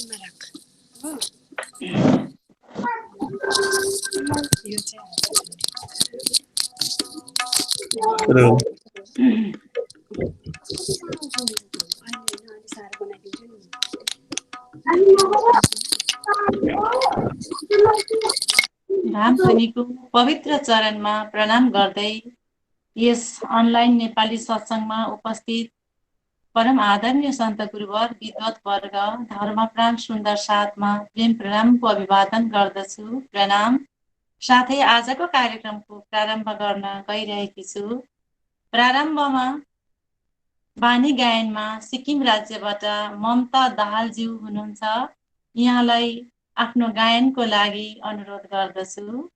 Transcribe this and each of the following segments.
कानमा राख हो यो चाहिँ साह्रो बनाइदिन्छु नि रामधुनीको पवित्र चरणमा प्रणाम गर्दै यस अनलाइन नेपाली सत्सङ्गमा उपस्थित परम आदरणीय सन्त गुरुवर विद्वत वर्ग धर्मप्राण सुन्दर साथमा प्रेम प्रणामको अभिवादन गर्दछु। प्रणाम। साथै आजको कार्यक्रमको प्रारम्भ गर्न गइरहेकी छु। प्रारम्भमा वाणी गायनमा सिक्किम राज्यबाट ममता दाहालज्यू हुनुहुन्छ। यहाँलाई आफ्नो गायनको लागि अनुरोध गर्दछु।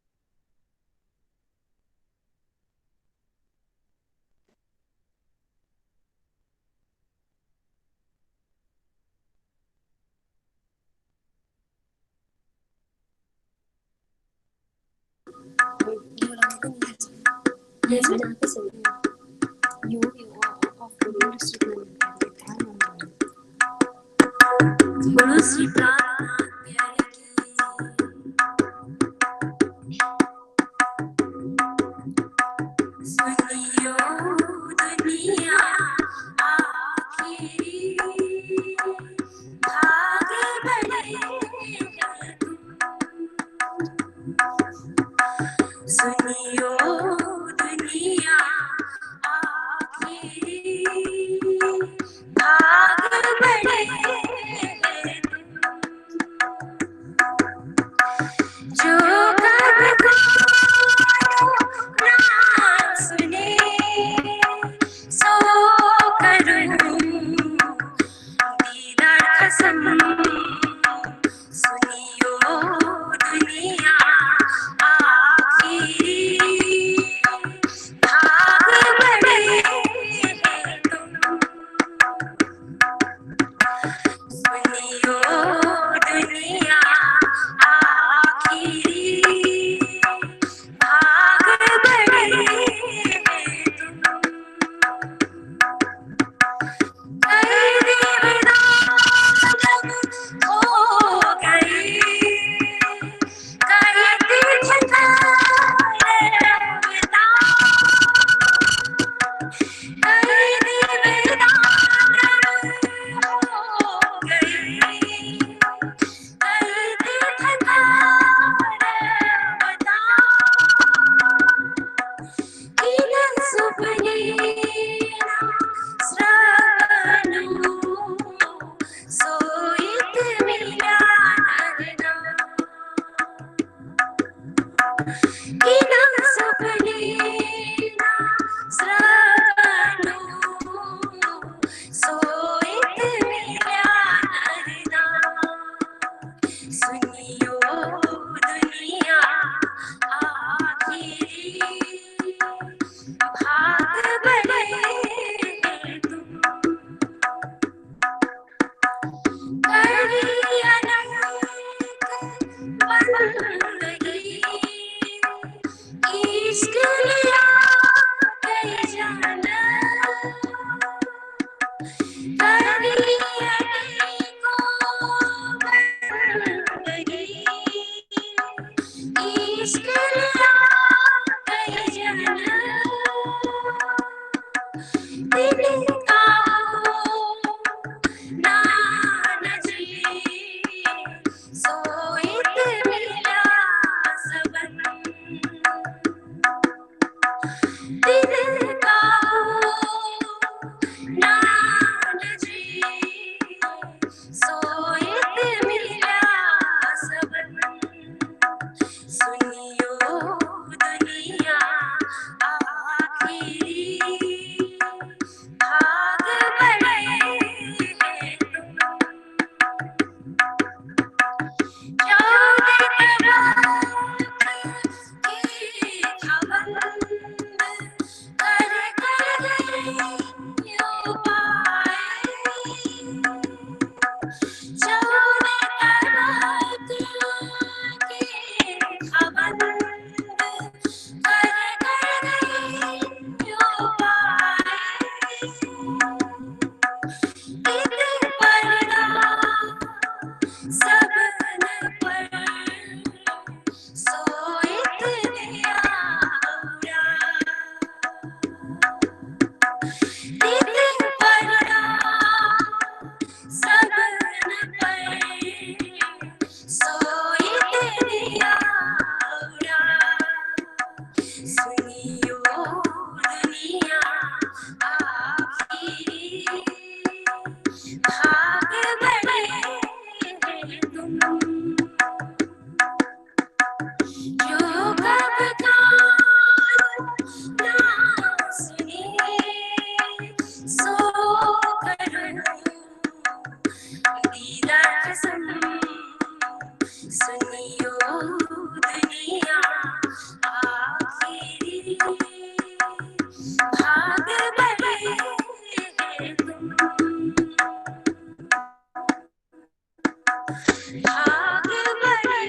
आगे बढ़े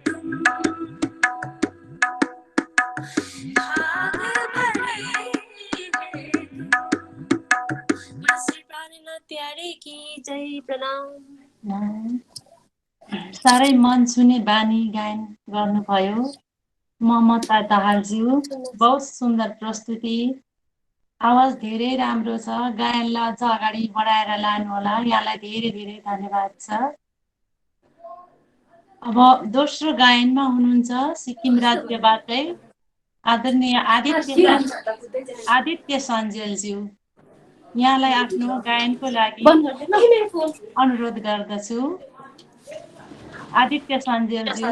तुम, आगे बढ़े तुम। श्री प्राणनाथ प्यारे की जय, प्रणाम। साह्रै मन छुने बानी गायन गर्नुभयो ममता दाहालज्यू। बहुत सुन्दर प्रस्तुति, आवाज धेरै राम्रो छ। गायनलाई अझ अगाडि बढाएर लानुहोला। यहाँलाई धेरै धेरै धन्यवाद छ। अब दोस्रो गायनमा हुनुहुन्छ सिक्किम राज्यबाटै आदरणीय आदित्य सञ्जेलज्यू। यहाँलाई आफ्नो गायनको लागि अनुरोध गर्दछु। आदित्य सञ्जेलज्यू।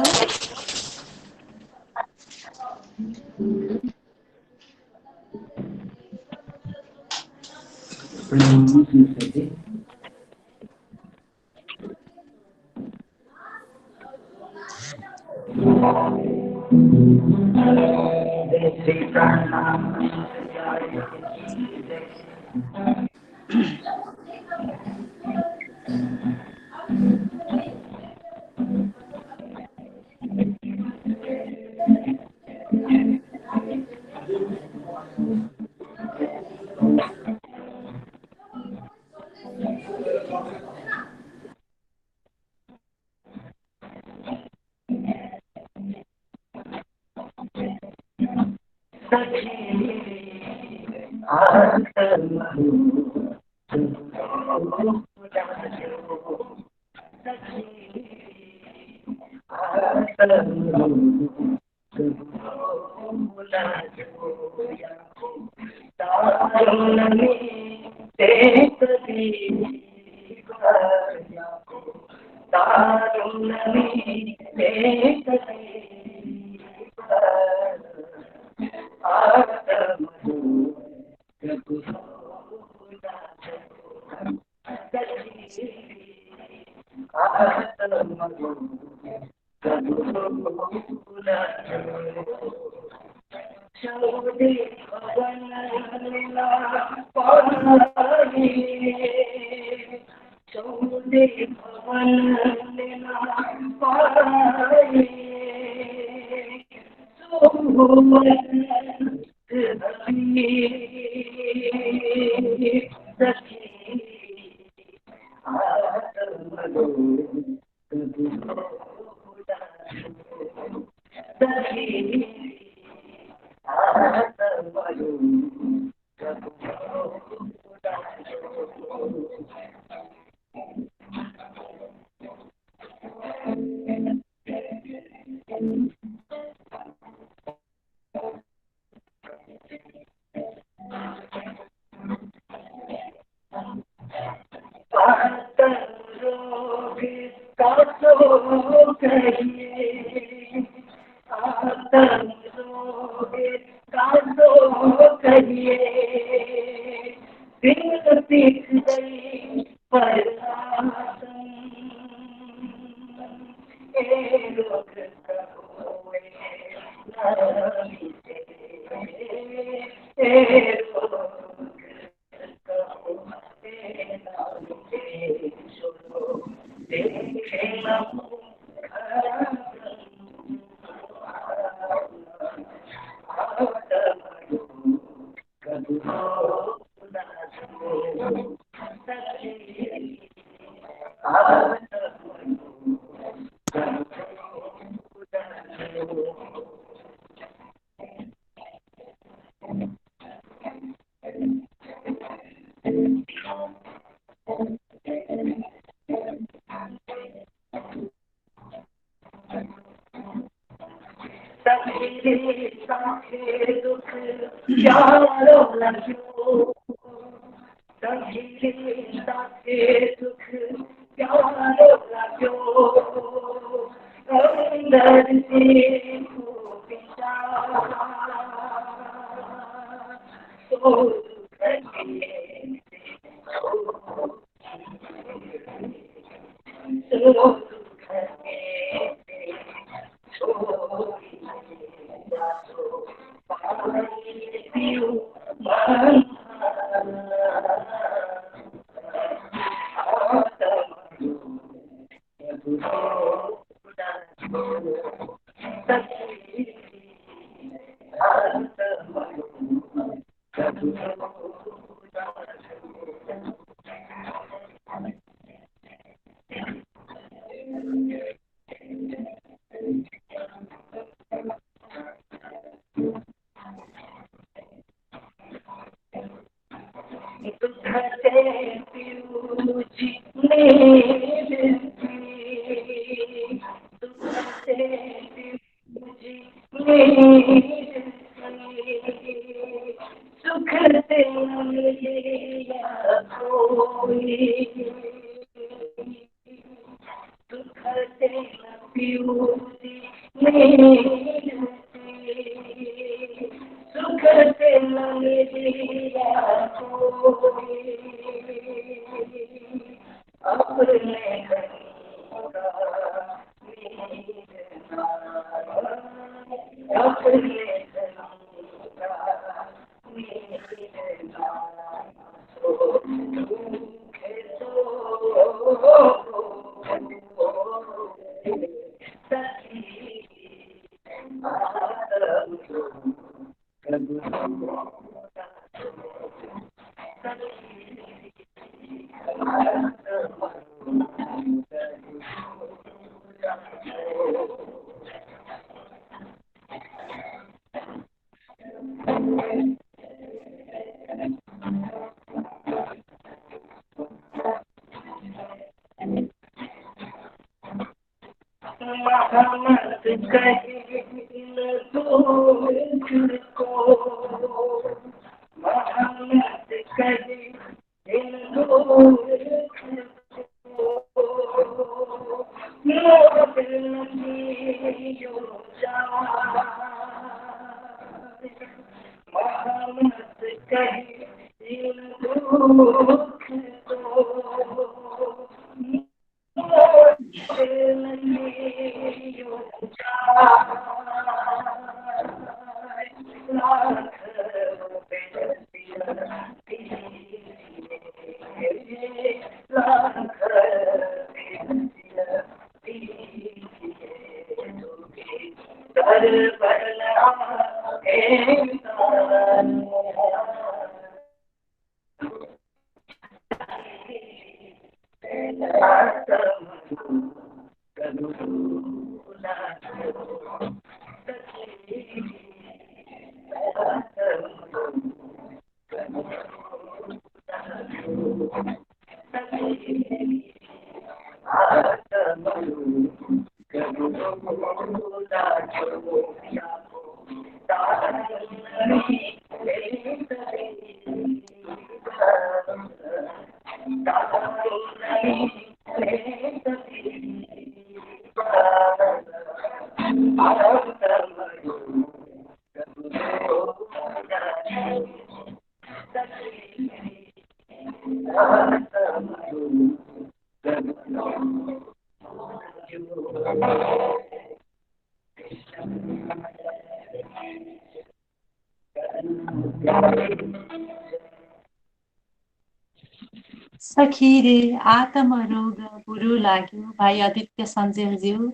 सखी रे आत्म रोग बुरो लाग्यो। भाइ आदित्य सञ्जेलज्यू,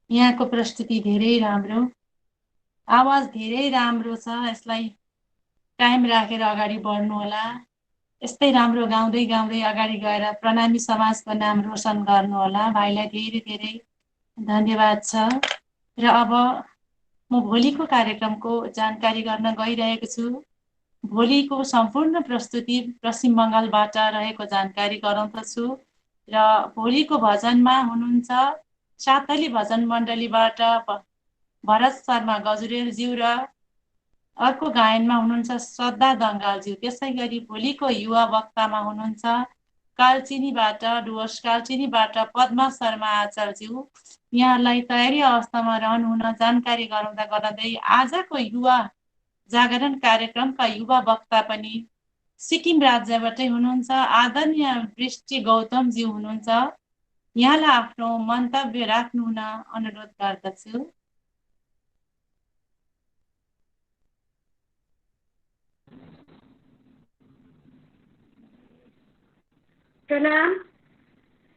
यहाँको प्रस्तुति धेरै राम्रो, आवाज धेरै राम्रो छ। यसलाई कायम राखेर अगाडि बढ्नु होला। यस्तै राम्रो गाउँदै गाउँदै अगाडि गएर प्रणामी समाजको नाम रोशन गर्नु होला। भाइलाई धेरै धेरै धन्यवाद छ। र अब म भोलिको कार्यक्रमको जानकारी गर्न गइरहेको छु। भोलिको सम्पूर्ण प्रस्तुति पश्चिम बङ्गालबाट रहेको जानकारी गराउँदछु। र भोलिको भजनमा हुनुहुन्छ सातली भजन मण्डलीबाट भरत शर्मा गजुरेलज्यू र अर्को गायनमा हुनुहुन्छ श्रद्धा दङ्गालज्यू। त्यसै गरी भोलिको युवा वक्तामा हुनुहुन्छ कालचिनीबाट डुवर्स कालचिनीबाट पद्मा शर्मा आचार्यज्यू। यहाँलाई तयारी अवस्थामा रहनुहुन जानकारी गराउँदै आजको युवा जागरण कार्यक्रमका युवा वक्ता पनि सिक्किम राज्यबाटै हुनुहुन्छ आदरणीय वृष्टि गौतमज्यू हुनुहुन्छ। यहाँलाई आफ्नो मन्तव्य राख्नुहुन अनुरोध गर्दछु। प्रणाम।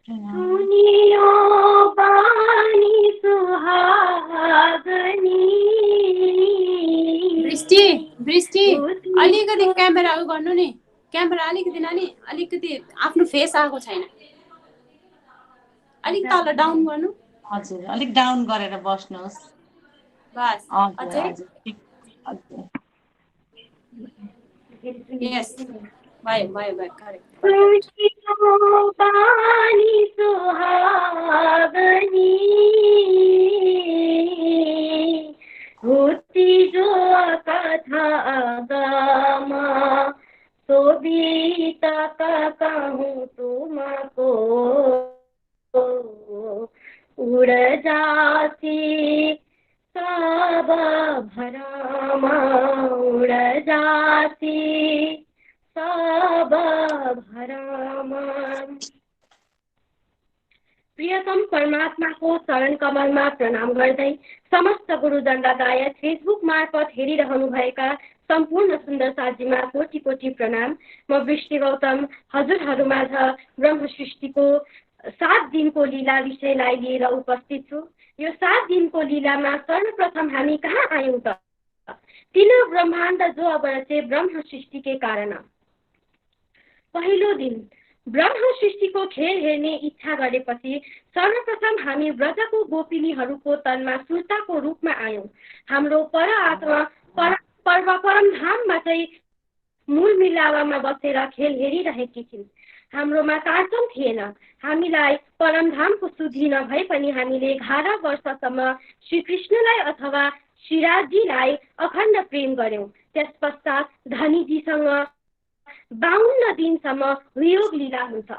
सुनियो दृष्टि अलिकति क्यामेरा उ गर्नु नि, क्यामेरा अलिकति नानी अलिकति आफ्नो फेस आएको छैन, अलिक तल डाउन गर्नु। हजुर अलिक डाउन गरेर बस्नुहोस्। बस हजुर अझै हजुर ठिक हजुर यस भयो भयो भयो करेक्ट। खुशीको पानी सुहावनी होती जो कथा गामा सोबीता का कहूँ तुमको उड़ जाती सब भरामा उड़ जाती सब भरामा। प्रियतम परमात्माको चरण कमलमा प्रणाम गर्दै समस्त गुरुदण्डदाय फेसबुक मार्फत हेरिरहनुभएका सम्पूर्ण सुन्दर साथीमा कोटि कोटि प्रणाम। म वृष्टि गौतम हजुरहरूमाझ ब्रह्म सृष्टिको 7 दिनको लीला विषयलाई लिएर उपस्थित छु। यो 7 दिनको लीलामा सर्वप्रथम हामी कहाँ आयौँ त? तीनों ब्रह्माण्ड जो अब रचे ब्रह्म सृष्टि के कारण। पहिलो दिन ब्रह्म सृष्टिको खेल हेर्ने इच्छा गरेपछि सर्वप्रथम हामी ब्रजको गोपिनीहरूको तनमा सुर्ताको रूपमा आयौँ। हाम्रो पर आत्मा परमधाममा चाहिँ मूल मिलावामा बसेर खेल हेरिरहेकी थिइन्। हाम्रोमा कार्यक्रम थिएन। हामीलाई परमधामको सुधि नभए पनि हामीले 11 वर्षसम्म श्रीकृष्णलाई अथवा श्रीराजीलाई अखण्ड प्रेम गर्यौं। त्यसपश्चात धनीजीसँग 52 दिनसम्म वियोग लीला हुन्छ।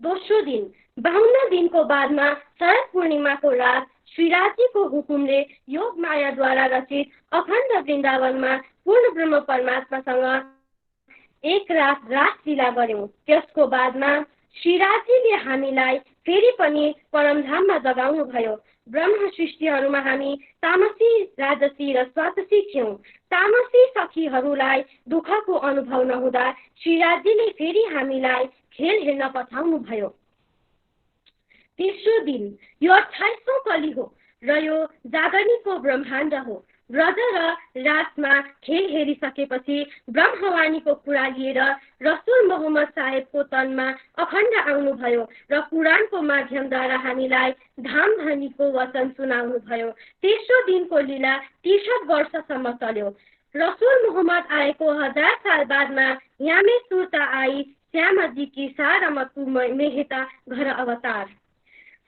दोस्रो दिन 52 दिनको बादमा शरद पूर्णिमाको रात श्रीराजीको हुकुमले योग मायाद्वारा रचित अखण्ड वृन्दावनमा पूर्ण ब्रह्म परमात्मासँग एक रात रासलीला गर्यौं। त्यसको बादमा श्रीराजीले हामीलाई फेरि पनि परमधाममा जगाउनु भयो। ब्रह्म सृष्टिहरूमा हामी तामसी, राजसी र स्वातसी थियौं। तामसी सखीहरूलाई दुःखको अनुभव नहुँदा श्रीराजीले फेरि हामीलाई खेल हेर्न पठाउनु भयो। तेस्रो दिन यो 28औं कली हो र यो जागरणीको ब्रह्माण्ड हो। ब्रज र रातमा खेल हेरिसकेपछि ब्रह्मवाणीको कुरा लिएर रसुल मोहम्मद साहेबको तनमा अखण्ड आउनुभयो र पुराणको माध्यमद्वारा हामीलाई धाम धनीको वचन सुनाउनुभयो। तेस्रो दिनको लीला 63 वर्षसम्म चल्यो। रसुल मोहम्मद आएको 1000 साल बादमा यामे सुरता आई श्यामाजी की सारमतु मेहता घर अवतार।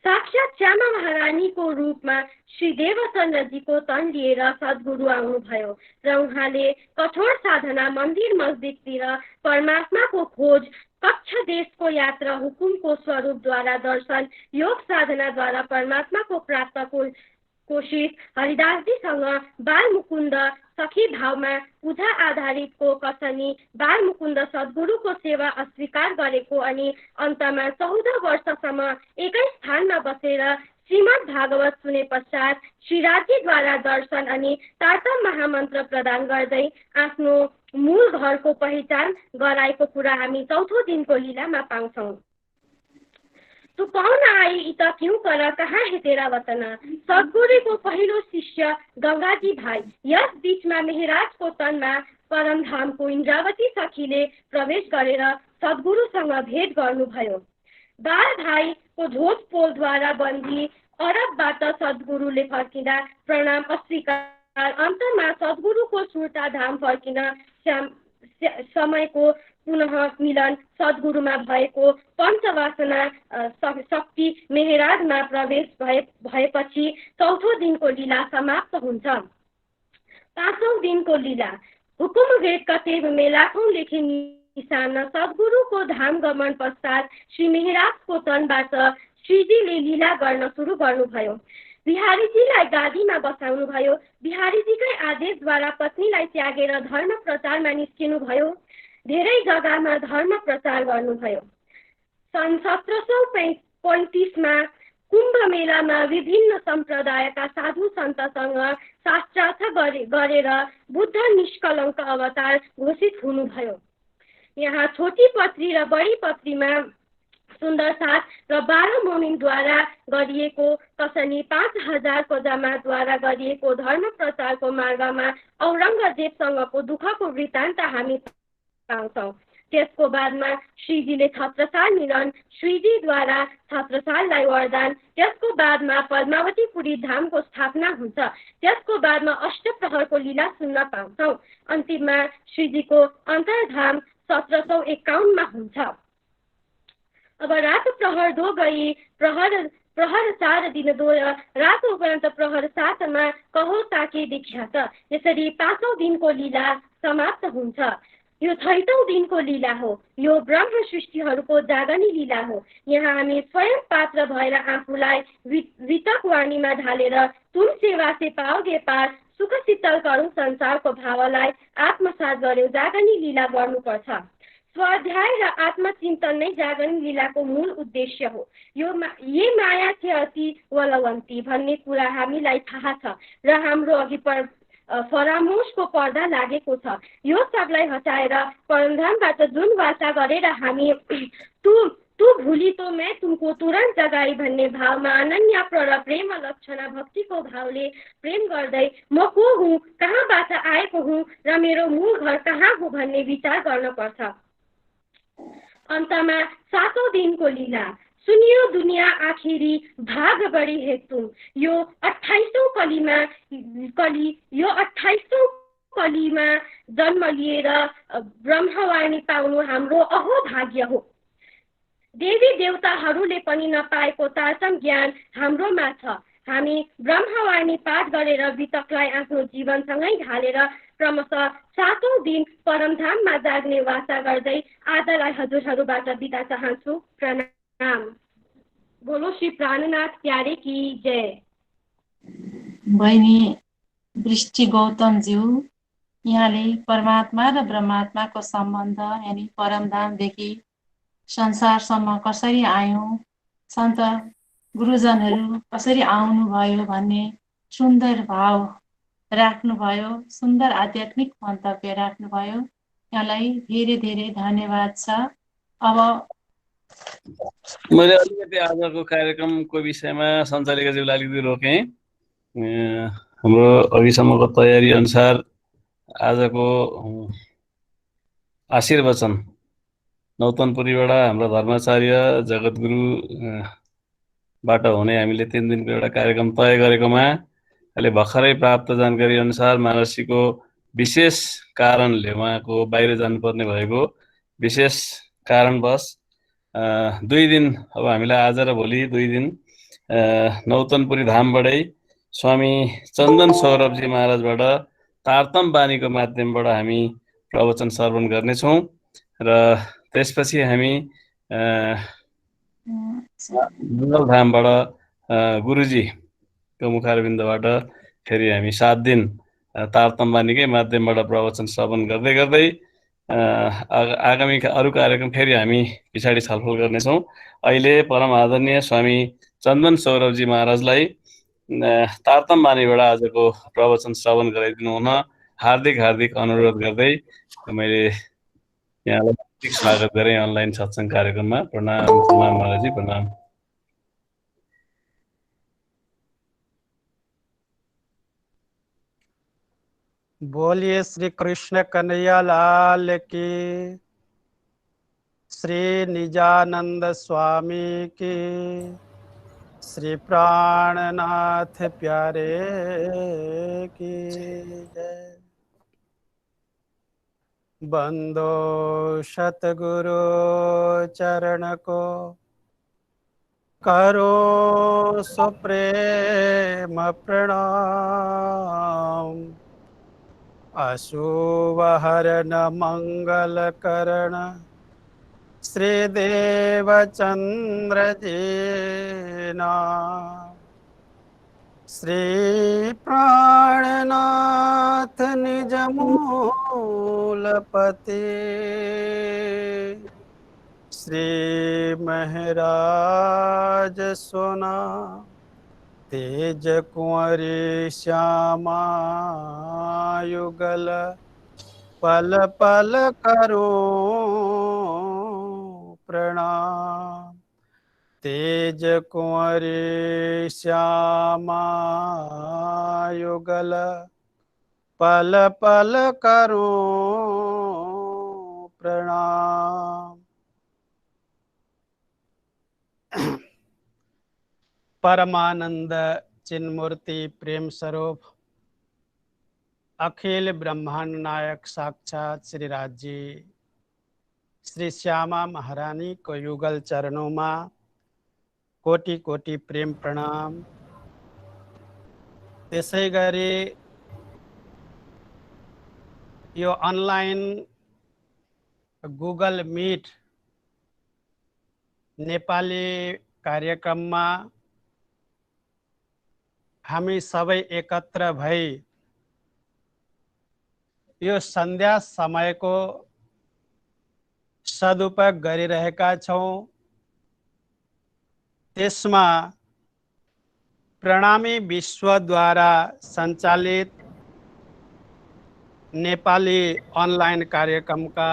साक्षात श्यामा महारानीको रूपमा श्री देवचन्द्रजीको तन लिएर सद्गुरु आउनुभयो र उहाँले कठोर साधना, मन्दिर मस्जिदतिर परमात्माको खोज, कच्छ देशको यात्रा, हुकुमको स्वरूपद्वारा दर्शन, योग साधनाद्वारा परमात्माको प्राप्तको कोशिश, हरिदासजीसँग बाल मुकुन्द सखी भावमा पूजा आधारितको कसनी, बाल मुकुन्द सद्गुरुको सेवा अस्वीकार गरेको अनि अन्तमा 14 वर्षसम्म एकै स्थानमा बसेर श्रीमद् भागवत सुने पश्चात श्रीराजीद्वारा दर्शन अनि तारतम महामन्त्र प्रदान गर्दै आफ्नो मूल घरको पहिचान गराएको कुरा हामी चौथो दिनको लीलामा पाउँछौँ। तू कौन आई इत क्यों कर कहाँ है तेरा वतन। सद्गुरुको पहिलो शिष्य गंगाजी भाइ। यस बीचमा मेहराजको तनमा परमधामको इन्द्रावती सखीले प्रवेश गरेर सद्गुरुसँग भेट गर्नुभयो। बाल भाइको झोटपोलद्वारा बन्दी अरबबाट सद्गुरुले फर्किँदा प्रणाम अस्वीकार, अन्तमा सद्गुरुको सुर्ता धाम फर्किन समयको पुनः मिलन सद्गुरुमा भएको पञ्चवासना शक्ति मेहराजमा प्रवेश भएपछि चौथो दिनको लीला समाप्त हुन्छ। पाँचौं दिनको लीला हुकुम वेद कतेब में लाखौं लेखे निशान। सद्गुरुको धाम गमन पश्चात श्री मेहराजको तनबाट श्रीजीले लीला गर्न सुरु गर्नुभयो। बिहारीजीलाई गादीमा बसाउनुभयो। बिहारीजीकै आदेशद्वारा पत्नीलाई त्यागेर धर्म प्रचारमा निस्किनुभयो। धेरै जग्गामा धर्म प्रचार गर्नुभयो। सन् 1735 मा कुम्भ मेलामा विभिन्न सम्प्रदायका साधु सन्तसँग शास्त्रार्थ गरेर बुद्ध निष्कलङ्क अवतार घोषित हुनुभयो। यहाँ छोटी पत्री र बडी पत्रीमा सुन्दर साथ र 12 मुनिद्वारा गरिएको कसनी 5000 को जमातद्वारा गरिएको धर्म प्रचारको मार्गमा औरङ्गजेबसँगको दुःखको वृत्तान्त हामी पाउँछौँ। त्यसको बादमा श्रीजीले छत्रसाल मिलन, श्रीजीद्वारा छत्रसाललाई वरदान, त्यसको बादमा पद्मावतीपुरी धामको स्थापना हुन्छ। त्यसको बादमा अष्टप्रहरको लीला सुन्न पाउँछौँ। अन्तिममा श्रीजीको अन्तर्धाम 1751 मा हुन्छ। अब रात प्रहर 2 गई प्रहर 4 दिन 2 रात उपरान्त प्रहर 7 मा कहो ताके विख्यात। यसरी 5औं दिनको लीला समाप्त हुन्छ। यो 6औं दिनको लीला हो। यो ब्रह्म सृष्टिहरूको जागनी लीला हो। यहाँ हामी स्वयं पात्र भएर आफूलाई वितक वाणीमा ढालेर तुम सेवा से पाओगे पार, सुख शीतल करूं संसारको भावलाई आत्मसात गर्यो जागनी लीला गर्नुपर्छ। स्वाध्याय र आत्मचिन्तन नै जागरण लीलाको मूल उद्देश्य हो। ये माया छ अति वलवन्ती भन्ने कुरा हामीलाई थाहा छ र हाम्रो अघि परामर्शको पर्दा लागेको छ। यो सबलाई हटाएर परमधामबाट जुन वाचा गरेर हामी तू भूली तो मैं तुमको तुरंत जगाई भन्ने भावमा अनन्य प्रेम लक्षणा भक्तिको भावले प्रेम गर्दै म को हुँ, कहाँबाट आएको हुँ र मेरो मूल घर कहाँ हो भन्ने विचार गर्न पर्छ। अन्तमा 7औं दिनको लीला सुनियो दुनिया आखिरी भाग बढी हेतु। यो 28औं कलीमा जन्म लिएर ब्रह्मवाणी पाउनु हाम्रो अहो भाग्य हो। देवी देवताहरूले पनि नपाएको तारतम ज्ञान हाम्रोमा छ। हामी ब्रह्मवाणी पाठ गरेर वितकलाई आफ्नो जीवनसँगै ढालेर क्रमशः 7औं दिन परमधाममा जाग्ने वाचा गर्दै आजलाई हजुरहरूबाट बिदा चाहन्छु। प्रणाम। बोलो श्री प्राणनाथ प्यारे की जय। बहिनी वृष्टि गौतमज्यू, यहाँले परमात्मा र ब्रह्मात्माको सम्बन्ध यानि परमधामदेखि संसारसम्म कसरी आयौँ, सन्त गुरुजनहरू कसरी आउनुभयो भन्ने सुन्दर भाव राख्नुभयो, सुन्दर आध्यात्मिक मन्तव्य राख्नुभयो। यहाँलाई धेरै धेरै धन्यवाद छ। अब मैले अलिकति आजको कार्यक्रमको विषयमा सञ्चालिकाज्यूलाई अलिकति रोकेँ। हाम्रो अघिसम्मको तयारी अनुसार आजको आशीर्वचन नौतनपुरीबाट हाम्रो धर्माचार्य जगद्गुरुबाट हुने हामीले 3 दिनको एउटा कार्यक्रम तय गरेकोमा अहिले भर्खरै प्राप्त जानकारी अनुसार महाराजको विशेष कारणले उहाँको बाहिर जानुपर्ने भएको विशेष कारणवश 2 दिन अब हामीलाई आज र भोलि 2 दिन नौतनपुरी धामबाटै स्वामी चन्दन सौरभजी महाराजबाट तारतम बानीको माध्यमबाट हामी प्रवचन श्रवण गर्नेछौँ र त्यसपछि हामी मङ्गलधामबाट गुरुजीको मुखारविन्दबाट फेरि हामी 7 दिन तारतम बानीकै माध्यमबाट प्रवचन श्रवण गर्दै गर्दै आगामी अरू कार्यक्रम फेरि हामी पछाडि छलफल गर्नेछौँ। अहिले परम आदरणीय स्वामी चन्दन सौरभजी महाराजलाई तारतम बानीबाट आजको प्रवचन श्रवण गराइदिनु हुन हार्दिक अनुरोध गर्दै मैले यहाँलाई स्वागत गरेँ अनलाइन सत्सङ्ग कार्यक्रममा। प्रणाम महाराजजी, प्रणाम। बोलिए श्री कृष्ण कन्हैया लाल की, श्री निजानंद स्वामी की, श्री प्राणनाथ प्यारे की जय। बंदो सतगुरु चरण को करो सुप्रेम प्रणाम। अशुभ हरण मंगल करण श्रीदेव चंद्र जीना, श्री प्राणनाथ निज मूलपति, श्री महराज सोना तेज कुंवरी श्यामा युगल पल पल करो प्रणाम। तेज कुंवरी श्यामा युगल पल पल करूं प्रणाम। परमानंद चिन्मूर्ति प्रेम स्वरूप अखिल ब्रह्मांड नायक साक्षात श्री राज जी श्री श्यामा महारानी को युगल चरणों में कोटि कोटि प्रेम प्रणाम। त्यसै गरी यो अनलाइन गुगल मीट नेपाली कार्यक्रममा हामी सबै एकत्र भई यो सन्ध्या समयको सदुपयोग गरिरहेका छौं। त्यसमा प्रणामी विश्वद्वारा सञ्चालित नेपाली अनलाइन कार्यक्रमका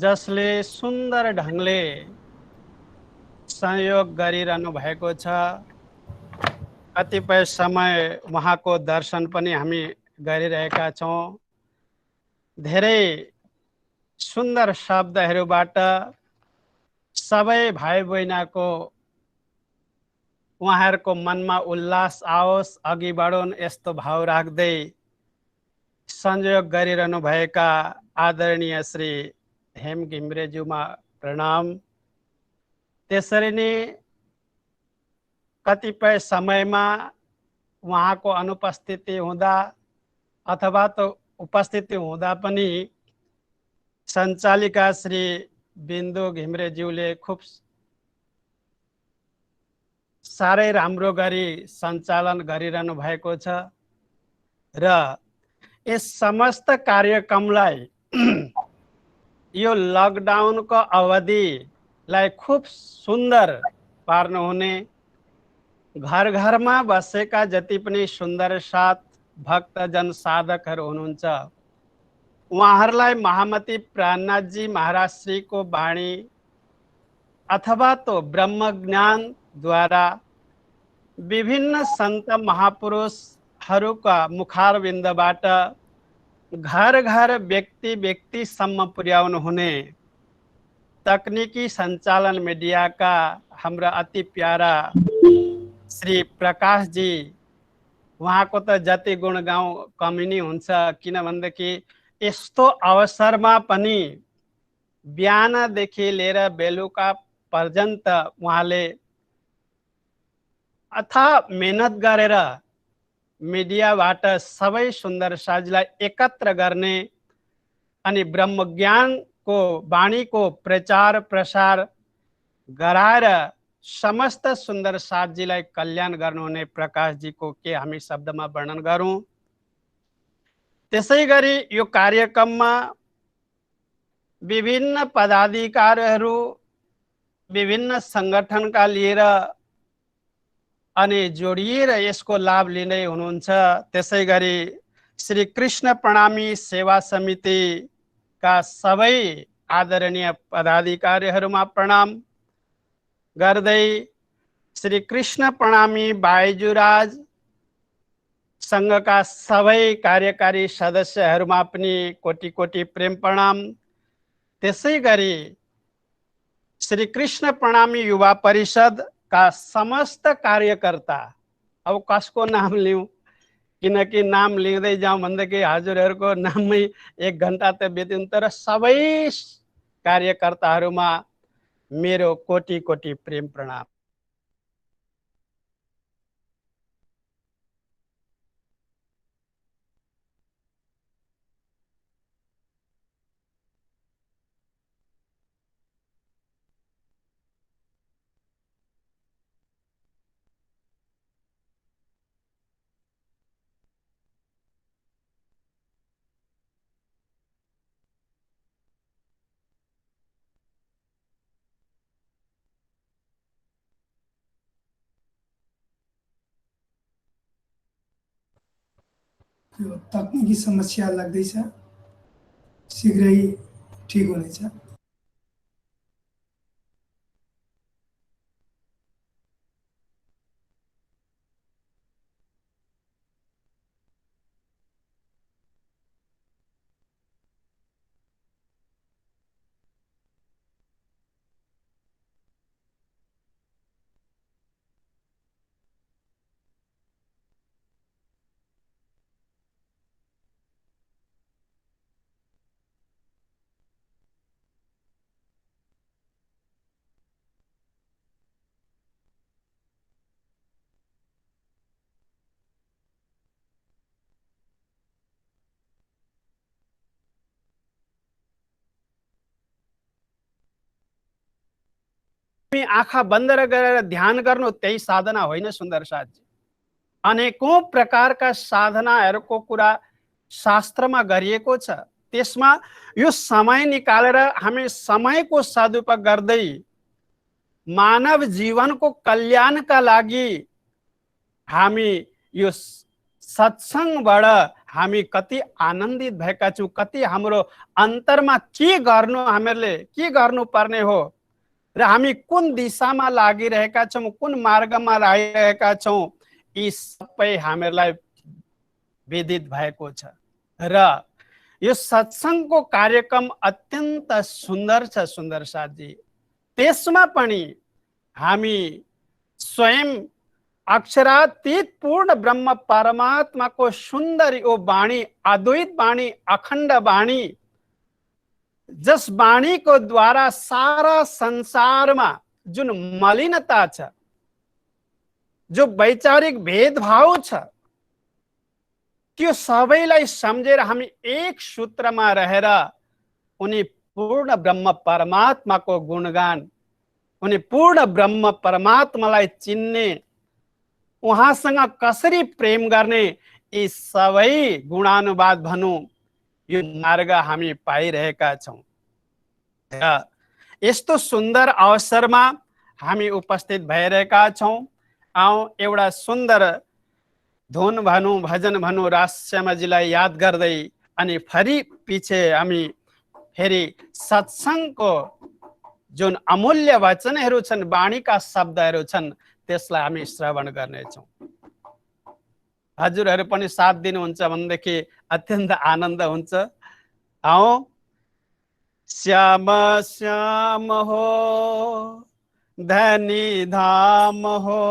जसले सुन्दर ढंगले सहयोग गरिरहनु भएको छ। कतिपय समय उहाँको दर्शन पनि हामी गरिरहेका छौं। धेरै सुन्दर शब्दहरूबाट सबै भाइ बहिनीको उहाँहरूको मनमा उल्लास आओस्, अघि बढौन् यस्तो भाव राख्दै संयोग गरिरहनु भएका आदरणीय श्री हेम घिमिरेज्यूमा प्रणाम। त्यसरी नै कतिपय समयमा उहाँको अनुपस्थिति हुँदा अथवा तो उपस्थिति हुँदा पनि सञ्चालिका श्री बिन्दु घिमिरेज्यूले खूब साह्रै राम्रो गरी सञ्चालन गरिरहनु भएको छ र यस समस्त कार्यक्रमलाई यो लकडाउनको अवधिलाई खूब सुन्दर पार्नुहुने, घर घरमा बसेका जति पनि सुन्दर साथ भक्तजन साधकहरू हुनुहुन्छ उहाँहरूलाई महामती प्राणनाथजी महाराज श्रीको वाणी अथवा तो ब्रह्म ज्ञान द्वारा विभिन्न संत महापुरुषहरूका मुखारविन्दबाट घर घर व्यक्ति व्यक्तिसम्म पुर्याउनु हुने तकनिकी सञ्चालन मिडियाका हाम्रा अति प्यारा श्री प्रकाश जी, उहाँको त जति गुण गाउँ कमी नै हुन्छ। किनभनेदेखि यस्तो अवसरमा पनि बिहानदेखि लिएर बेलुका पर्यन्त उहाँले अथाह मेहनत गरेर मिडियाबाट सबै सुन्दर साजलाई एकत्र गर्ने अनि ब्रह्म ज्ञानको वाणीको प्रचार प्रसार गराएर समस्त सुन्दर साथजीलाई कल्याण गर्नुहुने प्रकाश जी को के हामी शब्दमा वर्णन गरौं। त्यसै गरी यो कार्यक्रममा विभिन्न पदाधिकारीहरू विभिन्न संगठनका लिएर अनि जोडिएर यसको लाभ लिँदै हुनुहुन्छ। त्यसै गरी श्री कृष्ण प्रणामी सेवा समिति का सबै आदरणीय पदाधिकारीहरूमा प्रणाम गर्दै श्री कृष्ण प्रणामी बाइजुराज संघका सबै कार्यकारी सदस्यहरूमा पनि कोटि कोटि प्रेम प्रणाम। त्यसै गरी श्री कृष्ण प्रणामी युवा परिषद का समस्त कार्यकर्ता, अब कसको नाम लिऊँ किनकि नाम लिँदै जाउँ भन्दाखेरि हजुरहरूको नाममै 1 घण्टा त बितिन्छ, तर सबै कार्यकर्ताहरूमा मेरो कोटि कोटि प्रेम प्रणाम। यो तकनिकी समस्या लाग्दैछ, शीघ्रै ठीक हुनेछ। हामी आँखा बन्द गरेर ध्यान गर्नु त्यही साधना होइन सुन्दर साथजी। अनेकौं प्रकारका साधनाहरूको कुरा शास्त्रमा गरिएको छ। त्यसमा यो समय निकालेर हामी समयको सदुपयोग गर्दै मानव जीवनको कल्याणका लागि हामी यो सत्संगबाट हामी कति आनन्दित भएका छौँ, कति हाम्रो अन्तरमा के हामीले के गर्नुपर्ने हो र हामी कुन दिशामा लागिरहेका छौँ, कुन मार्गमा लागिरहेका छौँ, यी सबै हामीहरूलाई विदित भएको छ। र यो सत्संगको कार्यक्रम अत्यन्त सुन्दर छ सुन्दर साथजी। त्यसमा पनि हामी स्वयं अक्षरातीत पूर्ण ब्रह्म परमात्माको सुन्दर यो वाणी, अद्वैत वाणी, अखण्ड वाणी, जस वाणीको द्वारा सारा संसारमा जुन मलिनता छ, जो वैचारिक भेदभाव छ, त्यो सबैलाई सम्झेर हामी एक सूत्रमा रहेर उनी पूर्ण ब्रह्म परमात्माको गुणगान, उनी पूर्ण ब्रह्म परमात्मालाई चिन्ने, उहाँसँग कसरी प्रेम गर्ने, यी सबै गुणानुवाद भनौँ यो मार्ग हामी पाइरहेका छौँ। यस्तो सुन्दर अवसरमा हामी उपस्थित भइरहेका छौँ। आउँ एउटा सुन्दर धुन भनौँ, भजन भनौँ, राजश्यामजीलाई याद गर्दै अनि फेरि पछि हामी फेरि सत्सङ्गको जुन अमूल्य वचनहरू छन्, वाणीका शब्दहरू छन्, त्यसलाई हामी श्रवण गर्नेछौँ। हजुरहरू पनि साथ दिनुहुन्छ भनेदेखि अत्यन्त आनन्द हुन्छ। आऊ। श्याम श्याम हो धनी धाम हो,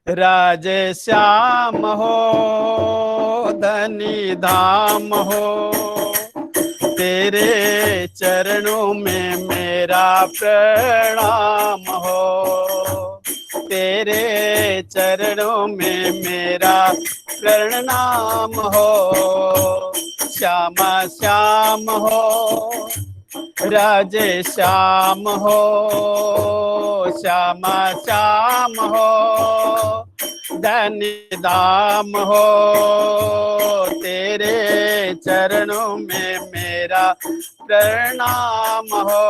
राजे श्याम हो धनी धाम हो, तेरे चरणों में मेरा प्रणाम हो, तेरे चरणों में मेरा प्रणाम हो। श्याम श्याम हो राजे श्याम हो, श्याम श्याम हो धनी धाम हो, तेरे चरणों में मेरा प्रणाम हो,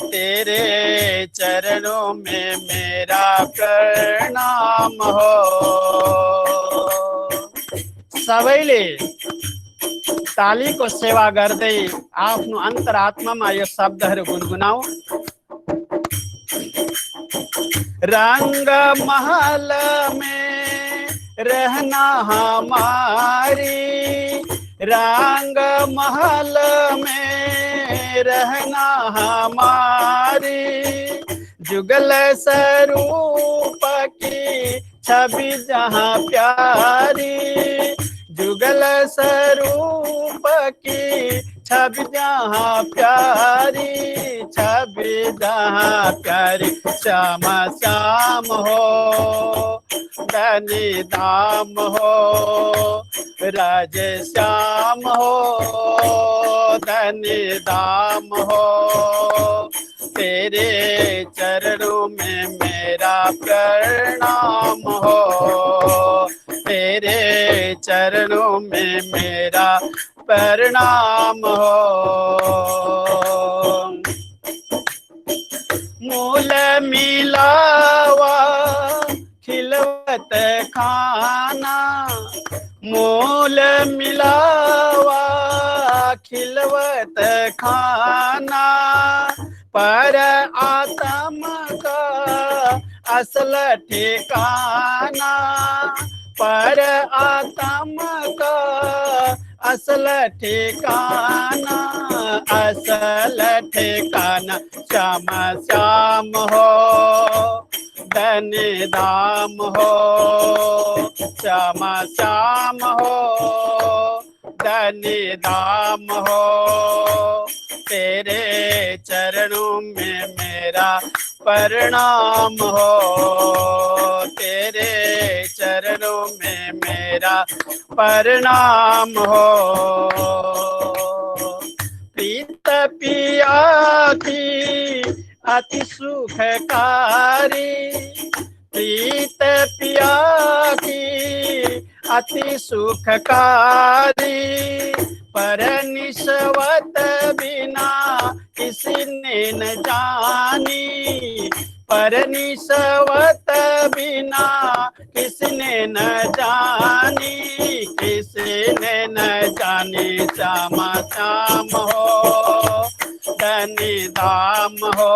तेरे चरणों में मेरा प्रणाम हो। सबैले तालीको सेवा गर्दै आफ्नो अन्तरात्मामा यो शब्दहरू गुनगुनाऊ। रंग महल में रहना हमारी, रंग महल में रहना हमारी, जुगल स्वरूप की छवि जहाँ प्यारी, जुगल स्वरूप की छवि जहाँ प्यारी, छवि जहाँ प्यारी। श्याम श्याम हो धनी धाम हो, राजे श्याम हो धनी धाम हो, तेरे चरणों में मेरा प्रणाम हो, तेरे चरणों में मेरा प्रणाम हो। मूल मिलावा खिलवत खाना, मूल मिलावा खिलवत खाना, पर आत्मा का असल ठिकाना, पर आत्मा का असल ठिकाना, असल ठिकाना। श्याम श्याम हो धनी धाम हो, श्याम श्याम हो धनी धाम हो, तेरे चरणों में मेरा प्रणाम हो, तेरे चरणों में मेरा प्रणाम हो। प्रीत पिया की अति सुखकारी। प्रीत पिया की अति सुखकारी, पर निस्वत बिना किसी ने न जानी। पर निस्वत बिना किसने न जानी, किसी ने न जानी। श्यामा श्याम हो धनी धाम हो,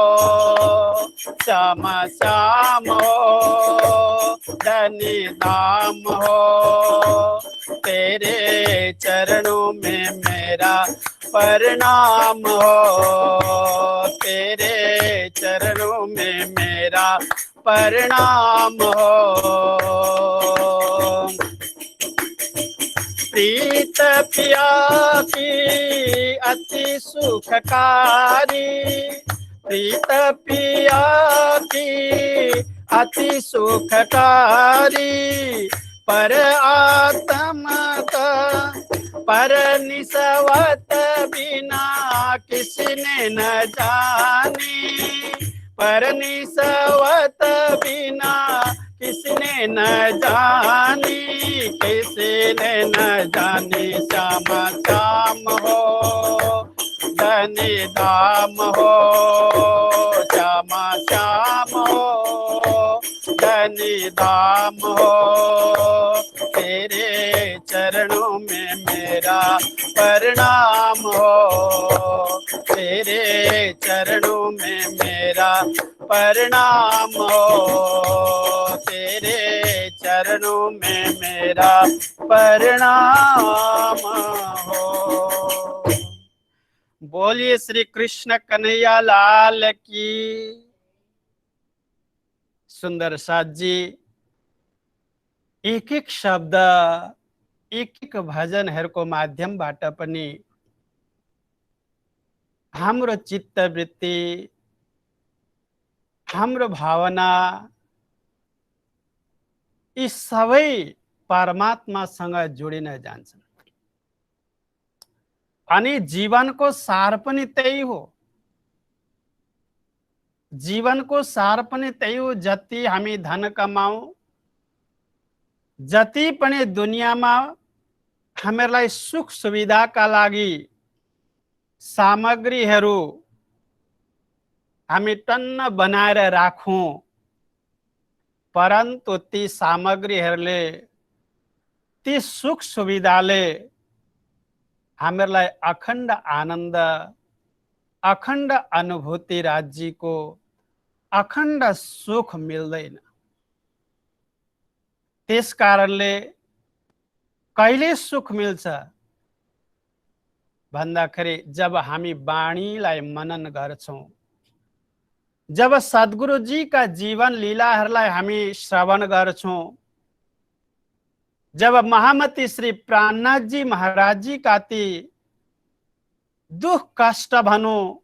श्यामा श्याम हो धनी धाम हो। तेरे चरणों में मेरा प्रणाम हो, तेरे चरणों में मेरा प्रणाम हो। प्रीत पिया की अति सुखकारी। प्रीत पिया की अति सुखकारी, पर आत्मा का पर निस्वत बिना किसने न जानी। पर निस्वत बिना किसने न जानी, किसने न जानी। श्यामा श्याम हो धनी धाम हो, श्यामा श्याम हो धनी धाम हो। तेरे चरणों में मेरा प्रणाम हो, तेरे चरणों में मेरा प्रणाम हो, तेरे चरणों में मेरा प्रणाम हो। बोलिए श्री कृष्ण कन्हैया लाल की। सुंदर साथ जी एक एक शब्द एक एक भजनहरूको माध्यमबाट पनि हाम्रो चित्तवृत्ति हाम्रो भावना यी सबै परमात्मासँग जोडिन जान्छन्। अनि जीवनको सार पनि त्यही हो, जीवनको सार पनि त्यही हो। जति हामी धन कमाऊ, जति पनि दुनियाँमा हामीलाई सुख सुविधाका लागि सामग्रीहरू हामी टन्न बनाएर राखौं, परन्तु ती सामग्रीहरूले ती सुख सुविधाले हामीलाई अखण्ड आनन्द, अखण्ड अनुभूति राज्यको अखण्ड सुख मिल्दैन। त्यस कारणले कहिले सुख मिल्छ भन्दाखेरि जब हामी वाणीलाई मनन गर्छौं, जब सद्गुरुजी का जीवन लीलाहरूलाई हामी श्रवण गर्छौं, जब महामती श्री प्राणनाथ जी महाराज जी का ती दुख कष्ट भनौं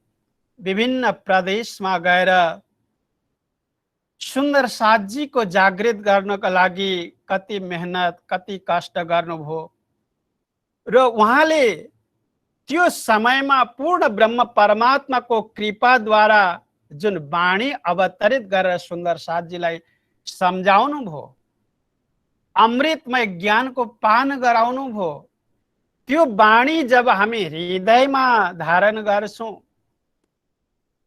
विभिन्न प्रदेशमा गएर सुन्दर साथ जी को जागृत गर्नको लागि कति मेहनत कति कष्ट गर्नुभयो र उहाँले त्यो समयमा पूर्ण ब्रह्म परमात्मा को कृपाद्वारा जुन वाणी अवतरित गरेर सुन्दर साथ जीलाई सम्झाउनु भयो, अमृतमय ज्ञान को पान गराउनु भयो, त्यो वाणी जब हामी हृदयमा धारण गर्छौं,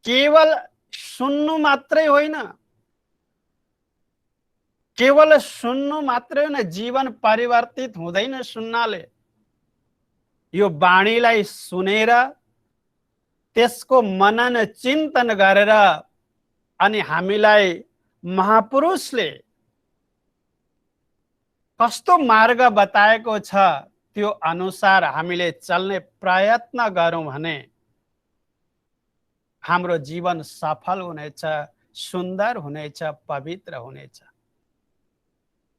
केवल सुन्नु मात्रै होइन, केवल सुन्नु मात्रै होइन, जीवन परिवर्तित हुँदैन सुन्नाले। यो वाणीलाई सुनेर त्यसको मनन चिन्तन गरेर अनि हामीलाई महापुरुषले कस्तो मार्ग बताएको छ त्यो अनुसार हामीले चल्ने प्रयत्न गरौं भने हाम्रो जीवन सफल हुनेछ, सुन्दर हुनेछ, पवित्र हुनेछ।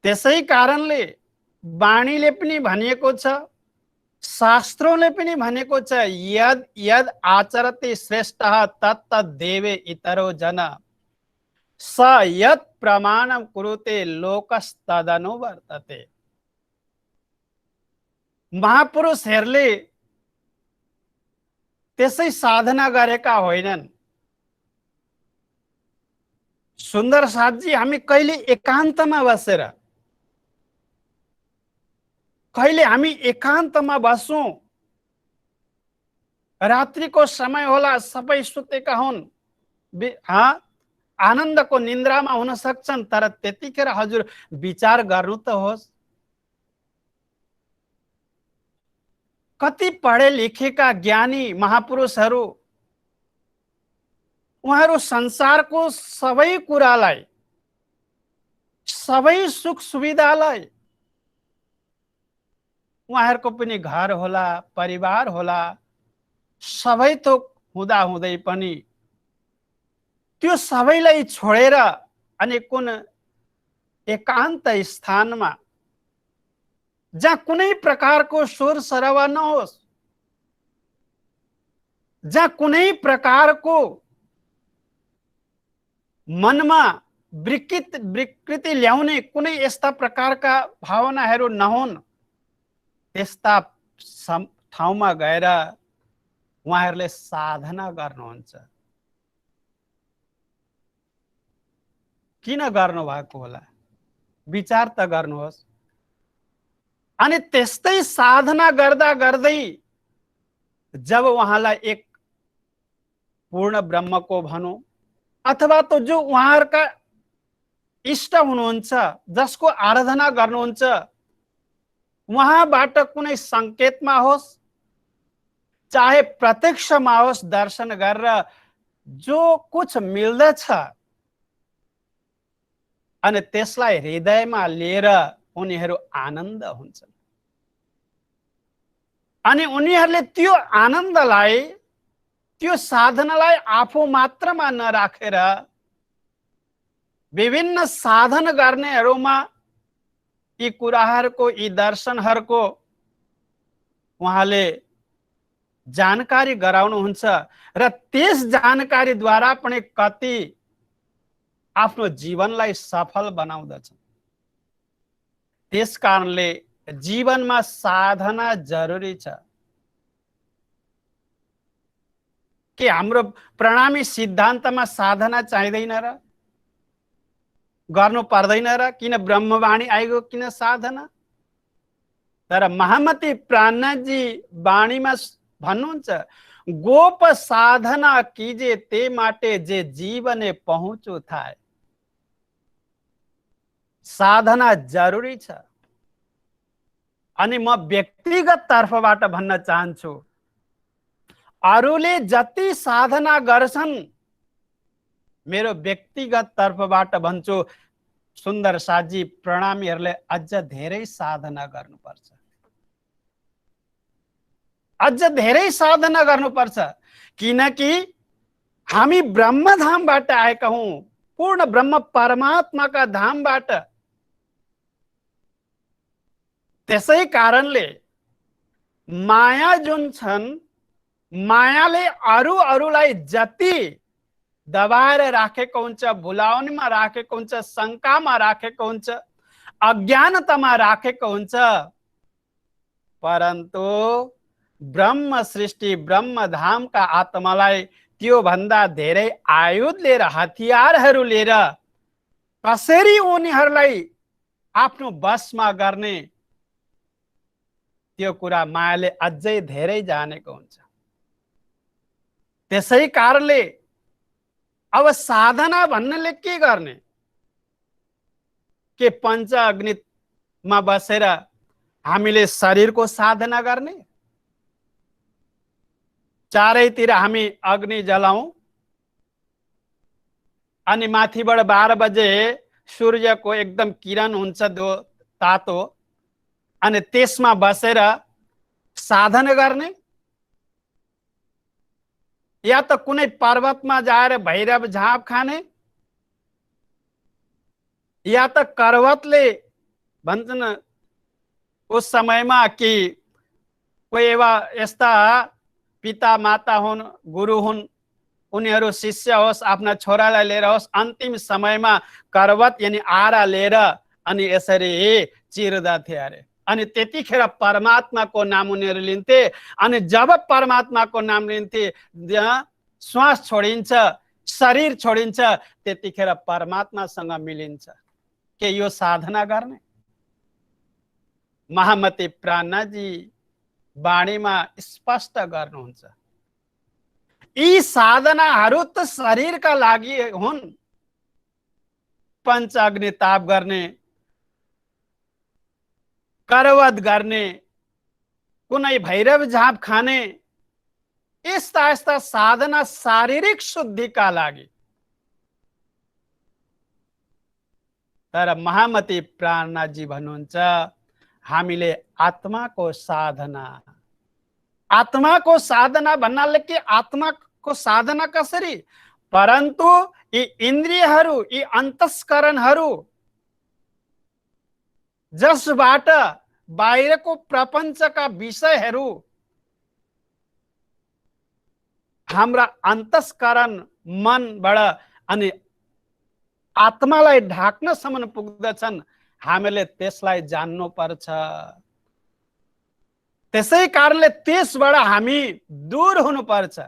त्यसै कारणले वाणीले पनि भनिएको छ, शास्त्रोंले पनि भनेको छ, यद यद आचरति श्रेष्ठः तत्त देवे इतरो जन स यत् प्रमाणम कुरुते लोकस्तदनुवर्तते। महापुरुषहरूले त्यसै साधना गरेका होइनन्, सुन्दर साथजी, हामी कहिले एकान्तमा बसेर, कहिले हामी एकान्तमा बसौँ, रात्रिको समय होला, सबै सुतेका हुन्, आनन्दको निन्द्रामा हुन सक्छन्, तर त्यतिखेर हजुर विचार गर्नु त होस्। कति पढे लेखेका ज्ञानी महापुरुषहरू, उहाँहरू संसारको सबै कुरालाई, सबै सुख सुविधालाई, उहाँहरूको पनि घर होला, परिवार होला, सबै थोक हुँदा हुँदै पनि त्यो सबैलाई छोडेर अनि कुन एकान्त स्थानमा, जहाँ कुनै प्रकारको शोर सरावा नहोस्, जहाँ कुनै प्रकारको मनमा विकृति ल्याउने कुनै यस्ता प्रकारका भावनाहरू नहुन्, त्यस्ता ठाउँमा गएर उहाँहरूले साधना गर्नुहुन्छ। किन गर्नु भएको होला? विचार त गर्नुहोस्। अनि त्यस्तै साधना गर्दा गर्दै जब उहाँलाई एक पूर्ण ब्रह्मको भनौँ, अथवा तो जो उहाँहरूका इष्ट हुनुहुन्छ, जसको आराधना गर्नुहुन्छ, उहाँबाट कुनै संकेतमा होस्, चाहे प्रत्यक्षमा होस्, दर्शन गरेर जो कुछ मिल्दछ अनि त्यसलाई हृदयमा लिएर उनीहरू आनन्द हुन्छन्। अनि उनीहरूले त्यो आनन्दलाई, त्यो साधनालाई आफू मात्रमा नराखेर विभिन्न साधन गर्नेहरूमा यी कुराहरूको, यी दर्शनहरूको उहाँले जानकारी गराउनुहुन्छ र त्यस जानकारीद्वारा पनि कति आफ्नो जीवनलाई सफल बनाउँदछ। त्यस कारणले जीवनमा साधना जरुरी छ। के हाम्रो प्रणामी सिद्धान्तमा साधना चाहिँदैन र? गर्नु पर्दैन र? किन ब्रह्मवाणी आइगयो, किन साधना? तर महामती प्राणजी वाणीमा भन्नुहुन्छ, गोप साधना कीजे ते माटे जे जीवने पहुँचो थाए। साधना जरुरी छ। अनि म व्यक्तिगत तर्फबाट भन्न चाहन्छु, अरूले जति साधना गर्छन्, मेरो व्यक्तिगत तर्फबाट भन्छु, सुन्दर साथजी, प्रणामीहरूले अझ धेरै साधना गर्नुपर्छ। अझ धेरै साधना गर्नुपर्छ, किनकि हामी ब्रह्मधामबाट आएका हौं, पूर्ण ब्रह्म परमात्माका धामबाट। त्यसै कारणले माया जुन छन्, मायाले अरूलाई जति दबाएर राखेको हुन्छ, भुलाउनेमा राखेको हुन्छ, शङ्कामा राखेको हुन्छ, अज्ञानतामा राखेको हुन्छ, परन्तु ब्रह्म सृष्टि, ब्रह्म धामका आत्मालाई त्यो भन्दा धेरै आयुध लिएर, हतियारहरू लिएर कसरी उनीहरूलाई आफ्नो बसमा गर्ने, त्यो कुरा मायाले अझै धेरै जानेको हुन्छ। त्यसै कारणले अब साधना भन्नेले के गर्ने? के पञ्च अग्निमा बसेर हामीले शरीरको साधना गर्ने? चारैतिर हामी अग्नि जलाउँ अनि माथिबाट 12 बजे सूर्यको एकदम किरण हुन्छ तातो, अनि त्यसमा बसेर साधना गर्ने? या त कुनै पर्वतमा जाएर भैरव झाँप खाने, या त करवतले भन्छन् उस समयमा कि कोही यस्ता पिता माता हुन्, गुरु हुन्, उनीहरू शिष्य होस्, आफ्ना छोरालाई लिएर होस्, अन्तिम समयमा करवत यानी आरा लिएर अनि यसरी चिर्दथे अरे। अनि त्यतिखेर परमात्माको नाम उनीहरू लिन्थे। अनि जब परमात्माको नाम लिन्थे, श्वास छोडिन्छ, शरीर छोडिन्छ त्यतिखेर परमात्मासँग मिलिन्छ। के यो साधना गर्ने? महामती प्राणनाथजी वाणीमा स्पष्ट गर्नुहुन्छ, यी साधनाहरू त शरीरका लागि हुन्। पञ्चअग्नि ताप गर्ने, करवत गर्ने, कुनै भैरव झाप खाने, यस्ता यस्ता साधना शारीरिक शुद्धिका लागि। तर महामती प्राणनाथजी भन्नुहुन्छ, हामीले आत्माको साधना, आत्माको साधना भन्नाले के आत्माको साधना कसरी? परन्तु यी इन्द्रियहरू, यी अन्तस्करणहरू जसबाट बाहिरको प्रपञ्चका विषयहरू हाम्रा अन्तस्करण मनबाट अनि आत्मालाई ढाक्नसम्म पुग्दछन्, हामीले त्यसलाई जान्नु पर्छ। त्यसै कारणले त्यसबाट हामी दूर हुनुपर्छ,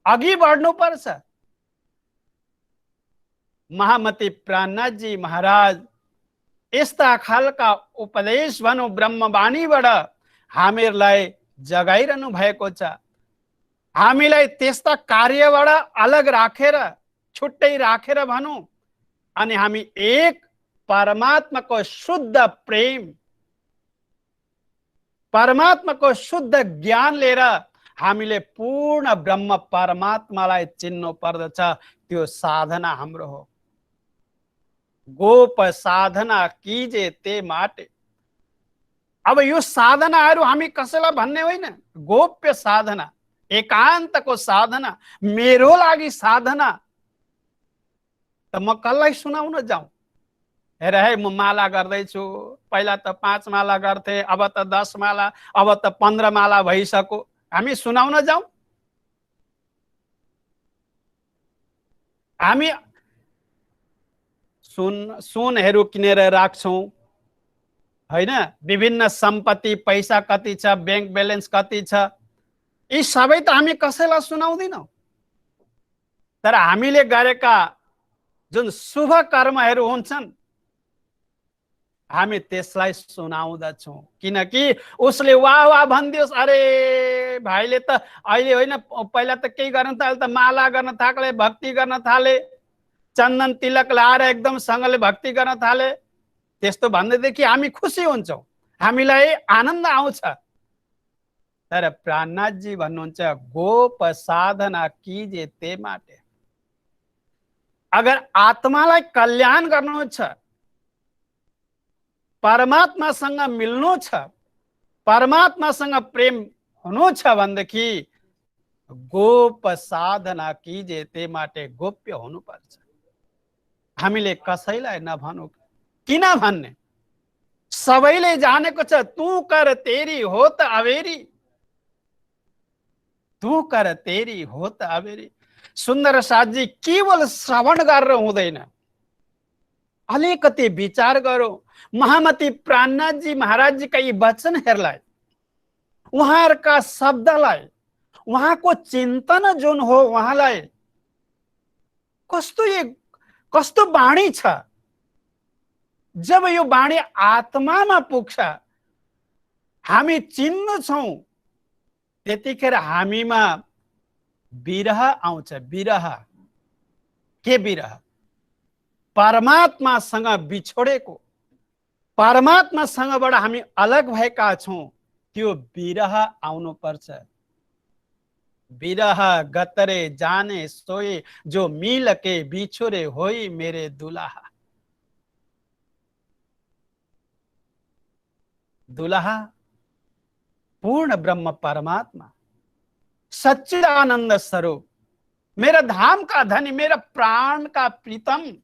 अघि बढ्नुपर्छ। महामती प्राणनाथजी महाराज यस्ता खालका उपदेश भनौँ ब्रह्मवाणीबाट हामीहरूलाई जगाइरहनु भएको छ। हामीलाई त्यस्ता कार्यबाट अलग राखेर, छुट्टै राखेर भनौँ, अनि हामी एक परमात्माको शुद्ध प्रेम, परमात्माको शुद्ध ज्ञान लिएर हामीले पूर्ण ब्रह्म परमात्मालाई चिन्नु पर्दछ। त्यो साधना हाम्रो हो। गोप साधना कीजे ते माटे। अब यो साधनाहरू हामी कसैलाई भन्ने होइन, गोप्य साधना, एकान्तको साधना, मेरो लागि साधना त म कसलाई सुनाउन जाउँ? हेर है, म माला गर्दैछु, पहिला त 5 माला गर्थे, अब त 10 माला, अब त 15 माला भइसक्यो, हामी सुनाउन जाउँ? हामी सुनहरू किनेर राख्छौँ होइन, विभिन्न सम्पत्ति, पैसा कति छ, बैंक ब्यालेन्स कति छ, यी सबै त हामी कसैलाई सुनाउँदैनौँ। तर हामीले गरेका जुन शुभ कर्महरू हुन्छन्, हामी त्यसलाई सुनाउँदछौँ, किनकि उसले वाह वाह भनिदियोस्, अरे भाइले त अहिले होइन, पहिला त केही गर्न थाले, त माला गर्न थाले, भक्ति गर्न थाले, चन्दन तिलक लाएर एकदम सँगले भक्ति गर्न थाले। त्यस्तो भन्दैदेखि हामी खुसी हुन्छौँ, हामीलाई आनन्द आउँछ। तर प्राणनाथजी भन्नुहुन्छ, गोप साधना कीजे ते माटे। अगर आत्मालाई कल्याण गर्नु छ, परमात्मासँग मिल्नु छ, परमात्मासँग प्रेम हुनु छ भनेदेखि गोप साधना कीजे ते माटे, गोप्य हुनुपर्छ। हामीले कसैलाई नभनौँ। किन भन्ने? सबैले जानेको छ, तू कर तेरी हो त अवेरी, तू कर तेरी हो त अवेरी। सुन्दर साथजी, केवल श्रवण गरेर हुँदैन, अलिकति विचार गरौँ। महामती प्राणनाथजी महाराजजीका यी वचनहरूलाई, उहाँहरूका शब्दलाई, उहाँको चिन्तन जुन हो, उहाँलाई कस्तो वाणी छ। जब यो वाणी आत्मामा पुग्छ, हामी चिन्न्छौँ, त्यतिखेर हामीमा विरह आउँछ। विरह के? विरह परमात्मासँग बिछोडेको, परमात्मासँगबाट हामी अलग भएका छौँ, त्यो विरह आउनु पर्छ। विरह गतरे जाने सोए, जो मिल के बिछोरे होई मेरे दुल्हा। दुल्हा पूर्ण ब्रह्म परमात्मा, सच्चिदानंद स्वरूप, मेरा धाम का धनी, मेरा प्राण का प्रीतम,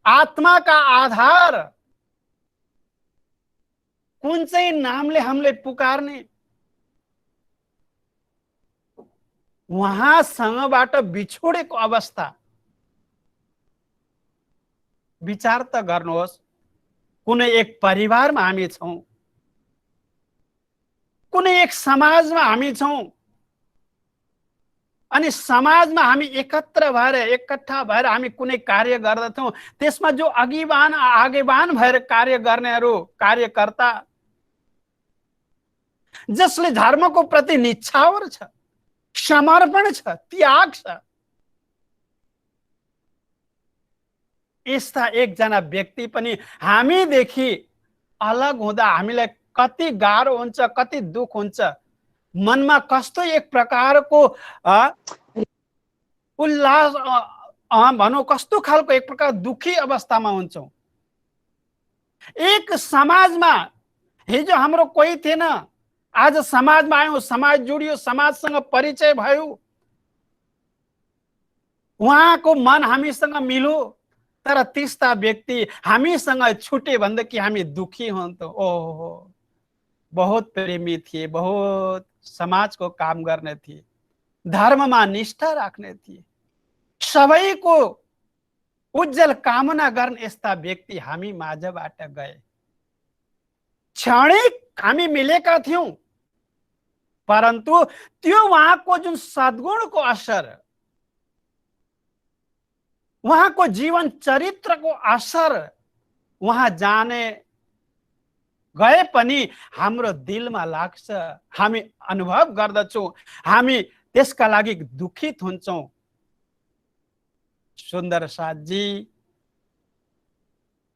आत्मा का आधार, कुन चाहिँ नामले हामीले पुकार्ने? उहाँसँगबाट बिछोडेको अवस्था विचार त गर्नुहोस्। कुनै एक परिवारमा हामी छौँ, कुनै एक समाजमा हामी छौँ, अनि समाजमा हामी एकत्र भएर एकट्ठा भएर हामी कुनै कार्य गर्दथ्यौं, त्यसमा जो आगेवान भएर कार्य गर्नेहरू, कार्यकर्ता जसले धर्मको प्रति निछावर छ, समर्पण छ, त्याग छ, यस्ता एकजना व्यक्ति पनि हामीदेखि अलग हुँदा हामीलाई कति गाह्रो हुन्छ, कति दुख हुन्छ, मनमा कस्तो एक प्रकारको उल्लास भनौं, कस्तो खालको एक प्रकार दुखी अवस्थामा हुन्छौं। एक समाजमा हिजो हाम्रो कोही थिएन, आज समाजमा आयौं, समाज जोडियो, समाजसँग परिचय भयो, उहाँको मन हामीसँग मिल्यो, तर त्यस्ता व्यक्ति हामीसँग छुटे भनेदेखि हामी दुखी हुन्थ्यौं। ओहो, बहुत प्रेमी थिए, बहुत समाजको काम गर्ने थिए, धर्ममा निष्ठा राख्ने थिए, सबैको उज्जवल कामना गर्ने यस्ता व्यक्ति हामी माझबाट गए। क्षणिक हामी मिलेका थियौं, परन्तु त्यो उहाँको जुन सद्गुणको असर, उहाँको जीवन चरित्रको असर उहाँ जाने गए पनि हाम्रो दिलमा लाग्छ, हामी अनुभव गर्दछौं, हामी त्यसका लागि दुखित हुन्छौं। सुन्दर साथ जी,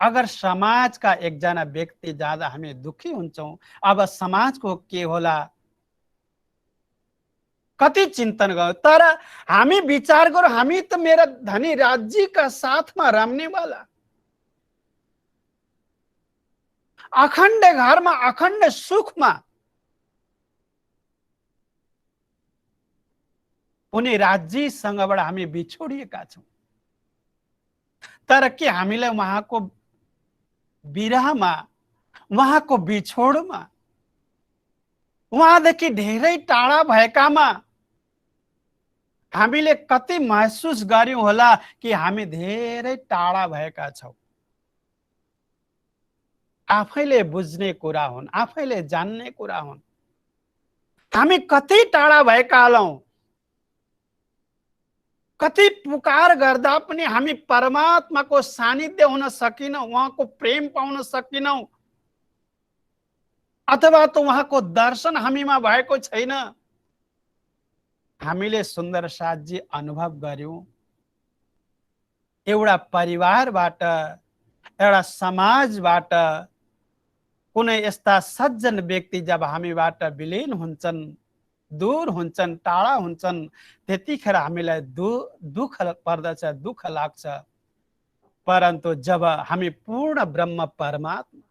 अगर समाजका एकजना व्यक्ति जाँदा हामी दुखी हुन्छौं, अब समाजको के होला, कति चिन्तन गर्यो। तर हामी विचार गरौँ, हामी त मेरा धनी राज्यका साथमा रम्नेवाला, अखण्ड घरमा, अखण्ड सुखमा, उनी राज्यसँगबाट हामी बिछोडिएका छौं। तर के हामीलाई उहाँको विरहमा, उहाँको बिछोडमा, उहाँदेखि धेरै टाढा भएकामा हामीले कति महसुस गर्यौं होला कि हामी धेरै टाढा भएका छौं। आफैले बुझ्ने कुरा हुन्, आफैले जान्ने कुरा हुन्। हामी कति टाढा भएका हलौं, कति पुकार गर्दा पनि हामी परमात्माको सानिध्य हुन सकिनौं, उहाँको प्रेम पाउन सकिनौं, अथवा त उहाँको दर्शन हामीमा भएको छैन। हामीले सुन्दर साथ जी अनुभव गर्यौं, एउटा परिवारबाट, एउटा समाजबाट कुनै यस्ता सज्जन व्यक्ति जब हामीबाट विलीन हुन्छन्, दूर हुन्छन्, टाढा हुन्छन्, त्यतिखेर हामीलाई दुःख पर्दछ, दुःख लाग्छ। परन्तु जब हामी पूर्ण ब्रह्म परमात्मा,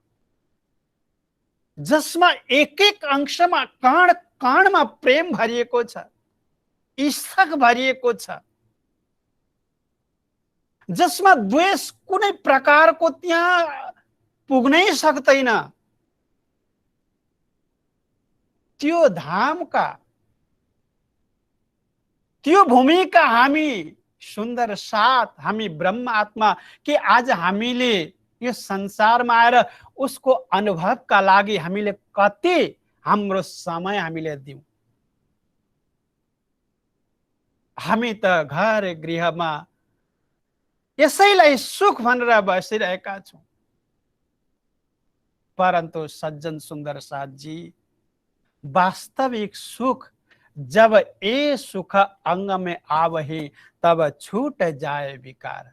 जसमा एक एक अंशमा, कण कणमा प्रेम भरिएको छ, ईर्ष्या भरिएको छ, जसमा द्वेष कुनै प्रकारको त्यहाँ पुग्नै सक्दैन, त्यो धामका, त्यो भूमिका हामी सुन्दर साथ, हामी ब्रह्म आत्मा के आज हामीले यो संसारमा आएर उसको अनुभवका लागि हामीले कति हाम्रो समय हामीले दियौं। हामी त घर गृहमा यसैलाई सुख भनेर बसिरहेका छौं। परन्तु सज्जन सुन्दर साथ जी, वास्तविक सुख जब ए सुख अंग में आवही तब छूट जाए विकार।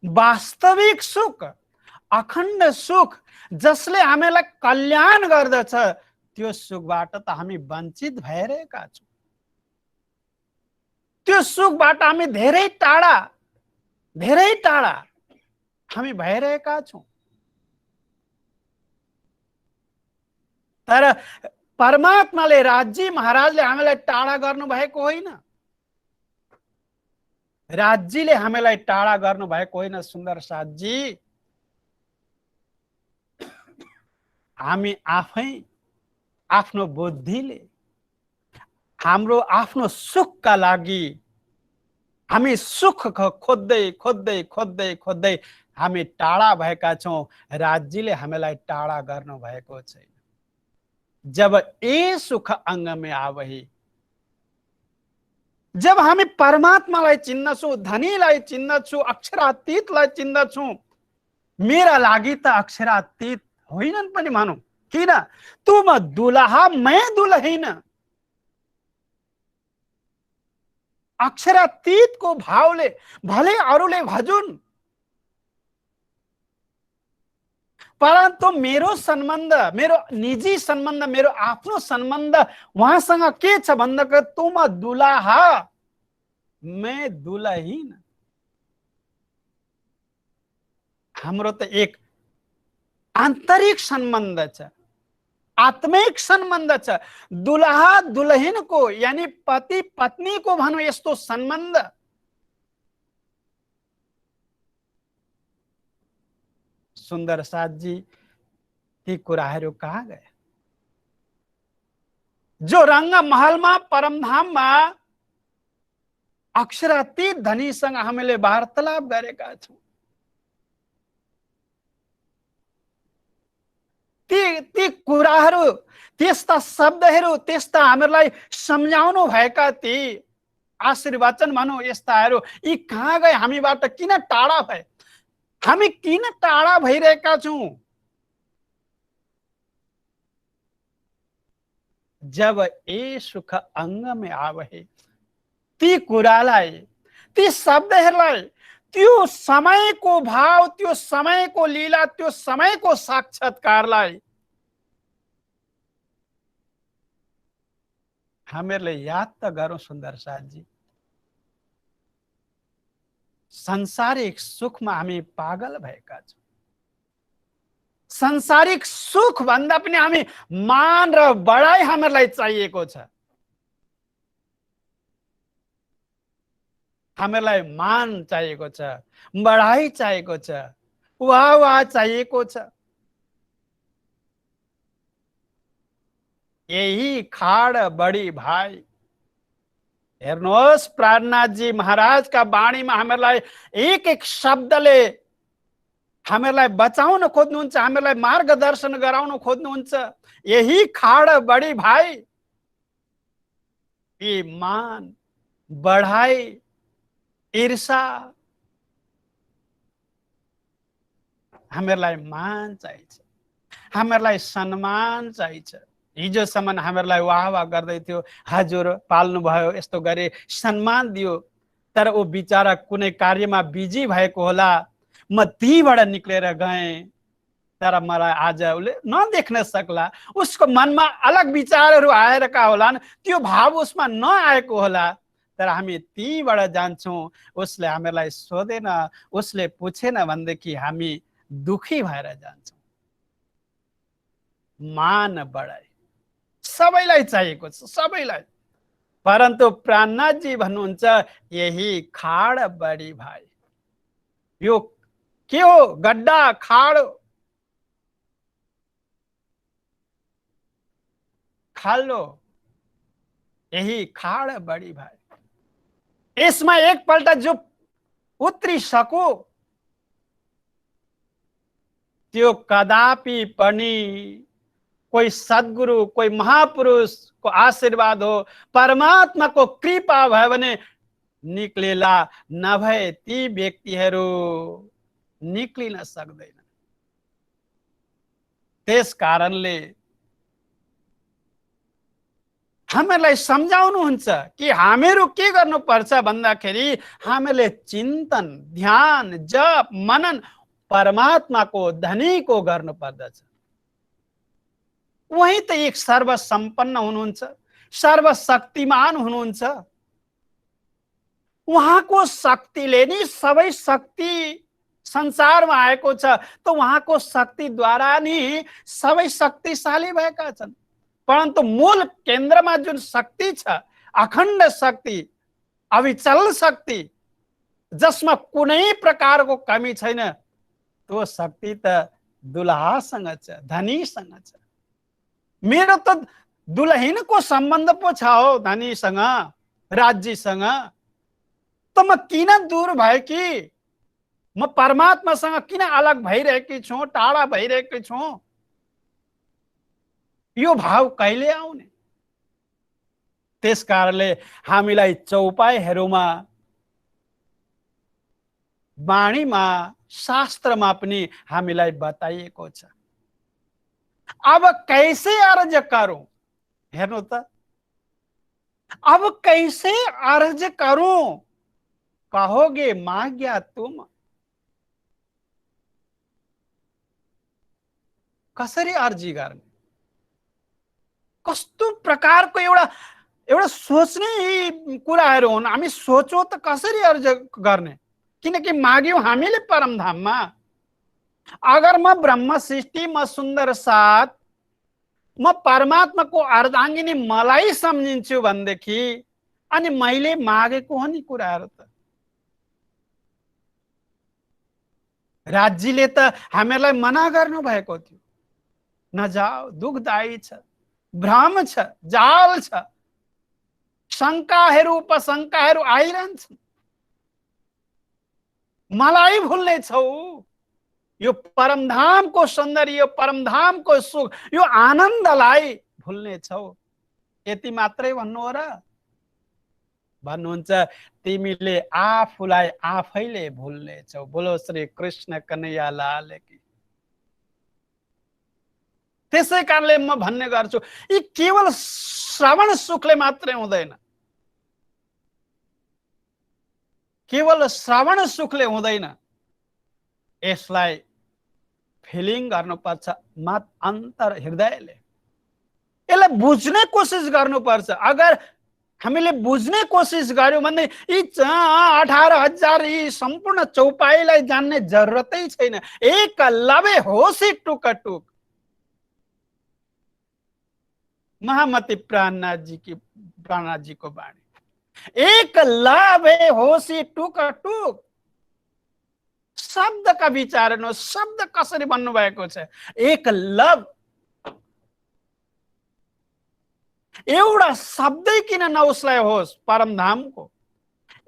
वास्तविक सुख, अखण्ड सुख, जसले हामीलाई कल्याण गर्दछ, त्यो सुखबाट त हामी वञ्चित भइरहेका छौं। त्यो सुखबाट हामी धेरै टाढा हामी भइरहेका छौं। तर परमात्माले, राज्य महाराजले हामीलाई टाढा गर्नु भएको होइन, राज्यले हामीलाई टाढा गर्नु भएको होइन। सुन्दर साथ जी, हामी आफै आफ्नो बुद्धिले, हाम्रो आफ्नो सुखका लागि हामी सुख खोज्दै खोज्दै खोज्दै खोज्दै हामी टाढा भएका छौं। राज्यले हामीलाई टाढा गर्नु भएको छैन। जब ए सुख अंग में आवही जब हामी परमात्मालाई चिन्दछौँ, धनीलाई चिन्दछौँ, अक्षरातीतलाई चिन्दछौँ, मेरा लागि त अक्षरातीत होइनन् पनि भनौँ। किन? तुम दुलहा मैं दुलहिन। अक्षरातीतको भावले भले अरूले भजुन्, परन्तु मेरो सम्बन्ध, मेरो निजी सम्बन्ध, मेरो आफ्नो सम्बन्ध उहाँसँग के छ भन्दा तुम दुलहा मैं दुलहिन। हाम्रो त एक आन्तरिक सम्बन्ध छ, आत्मिक सम्बन्ध छ। दुलहा दुलहिनको यानी पति पत्नीको भनौँ यस्तो सम्बन्ध। सुन्दर साथ जी ती कुराहरू कहाँ गए? जो रंग महलमा परमधाममा अक्षरातीत धनीसँग हामीले वार्तालाप गरेका छौँ, ती कुराहरू, त्यस्ता शब्दहरू, त्यस्ता हामीलाई सम्झाउनु भएका ती आशीर्वचन भनौँ यस्ताहरू, यी कहाँ गए? हामीबाट किन टाढा भए? हामी किन टाढा भइरहेका छौँ? जब ए सुख अंग में आवहे, ती कुरालाई, ती शब्दहरूलाई, त्यो समयको भाव, त्यो समयको लीला, त्यो समयको साक्षात्कारलाई हामीहरूले याद त गरौँ। सुन्दर साथ जी, सांसारिक सुखमा हामी पागल भएका छौँ। सांसारिक सुख भन्दा पनि हामी मान र बढाई हामीलाई चाहिएको छ। हामीलाई मान चाहिएको छ, बढाई चाहिएको छ, वाह चाहिएको छ। यही खाड बढी भाइ। हेर्नुहोस्, प्राणनाथ जी महाराजका वाणीमा हामीलाई एक एक शब्दले हामीलाई बचाउन खोज्नुहुन्छ, हामीलाई मार्गदर्शन गराउन खोज्नुहुन्छ। यही खाड बढी भाइ, यी मान, बढाई, ईर्षा, हामीलाई मान चाहिन्छ, हामीलाई सम्मान चाहिन्छ। हिजोसम्म हामीलाई वाह वाह गर्दै थियो, हजुर पाल्नु भयो, यस्तो गरे, सम्मान दियो, तर ऊ बिचारा कुनै कार्यमा बिजी भएको होला, म तीबाट निक्लेर गएँ, तर मलाई आज उसले नदेख्न सक्ला। उसको मनमा अलग विचारहरू आएका होलान्, त्यो भाव उसमा नआएको होला, तर हामी तीबाट जान्छौँ। उसले हामीलाई सोधेन, उसले पुछेन भनेदेखि हामी दुखी भएर जान्छौँ। मान बढाई सबैलाई चाहिएको छ, सबैलाई। परन्तु प्राणनाथ जी भन्नुहुन्छ यही खाड बढी भाइ। यो के हो? गड्डा, खाड, खाल्लो, यही खाड बढी भाइ। यसमा एकपल्ट जो उत्रिसक्यो त्यो कदापि पनि कोही सद्गुरु, कोही महापुरुषको आशीर्वाद हो, परमात्माको कृपा भयो भने निक्लेला, नभए ती व्यक्तिहरू निक्लिन सक्दैन। त्यस कारणले हामीलाई सम्झाउनुहुन्छ कि हामीहरू के गर्नुपर्छ भन्दाखेरि हामीले चिन्तन, ध्यान, जप, मनन परमात्माको, धनीको गर्नुपर्दछ। वही त एक सर्वसम्पन्न हुनुहुन्छ, सर्वशक्तिमान हुनुहुन्छ। उहाँको शक्तिले नि सबै शक्ति संसारमा आएको छ, त उहाँको शक्तिद्वारा नि सबै शक्तिशाली भएका छन्। परन्तु मूल केन्द्रमा जुन शक्ति छ, अखण्ड शक्ति, अविचल शक्ति, जसमा कुनै प्रकारको कमी छैन, त्यो शक्ति त दुलहासँग छ, धनीसँग छ। मेरो त दुलहिनको सम्बन्ध पो छ हो धनीसँग, राज्यसँग। त म किन दूर भयो कि? म परमात्मासँग किन अलग भइरहेकी छु, टाढा भइरहेकी छु? यो भाव कहिले आउने? त्यस कारणले हामीलाई चौपाईहरूमा, वाणीमा, शास्त्रमा पनि हामीलाई बताइएको छ। अब कैसे अर्ज करूं? हेर्नु त, अब कैसे अर्ज करूं? कहोगे माग्या तुम। कसरी अर्जी गर्ने? कस्तो प्रकारको एउटा सोच्ने कुराहरू हुन्। हामी सोचो त कसरी अर्ज गर्ने? किनकि माग्यौं हामीले परमधाममा। अगर म ब्रह्म सृष्टि, म सुन्दर साथ, म परमात्माको अर्धाङ्गिनी मलाई सम्झिन्छु भनेदेखि अनि मैले मागेको हो नि कुराहरू त। राज्यले त हामीलाई मना गर्नु भएको थियो, नजाऊ, दुखदायी छ, भ्रम छ, जाल छ, शङ्काहरू उपशङ्काहरू आइरहन्छन्। मलाई भुल्ने छौ, यो परमधामको सौन्दर्य, यो परमधामको सुख, यो आनन्दलाई भुल्ने छौ। यति मात्रै भन्नु हो र? भन्नुहुन्छ तिमीले आफूलाई आफैले भुल्ने छौ। बोलो श्री कृष्ण कन्हैया लाल की। त्यसै कारणले म भन्ने गर्छु, यी केवल श्रवण सुखले मात्रै हुँदैन, केवल श्रवण सुखले हुँदैन, यसलाई फिलिङ गर्नुपर्छ मत अन्तर हृदयले। यसलाई बुझ्ने कोसिस गर्नुपर्छ। अगर हामीले बुझ्ने कोसिस गर्यौं भने यी 18,000 यी सम्पूर्ण चौपाईलाई जान्ने जरुरतै छैन। एकलव्य होसी टुकटुक। महामती प्राणनाथ जी को वाणी, एकलव्य होसी टुकटुक। शब्द का विचार हेर्नु, शब्द कसरी भन्नु भएको छ? एकलव्य। एउटा शब्दै किन नउसलाई होस् परमधामको,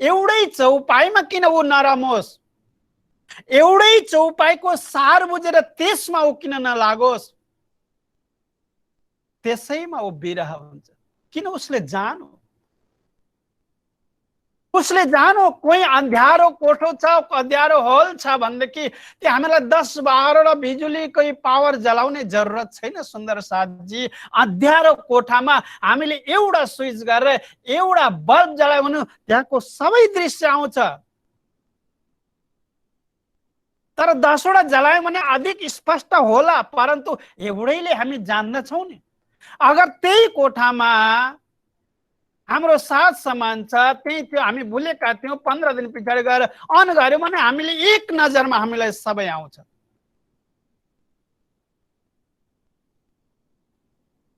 एउटै चौपाईमा किन ऊ नरमोस्, एउटै चौपाईको सार बुझेर त्यसमा ऊ किन नलागोस्, त्यसैमा ऊ विरह हुन्छ। किन उसले जानो, उसले जानो कोही अँध्यारो कोठो छ, अँध्यारो हल छ भनेदेखि त्यो हामीलाई 10-12 बिजुलीको पावर जलाउने जरुरत छैन। सुन्दर साथजी, अँध्यारो कोठामा हामीले एउटा स्विच गरेर एउटा बल्ब जलायो भने त्यहाँको सबै दृश्य आउँछ। तर 10वटा जलायो भने अधिक स्पष्ट होला, परन्तु एउटैले हामी जान्दछौँ नि। अगर त्यही कोठामा हाम्रो साथ समान छ, त्यही थियो हामी भुलेका थियौँ, 15 दिन पछाडि गएर अन गर्यौँ भने हामीले एक नजरमा हामीलाई सबै आउँछ।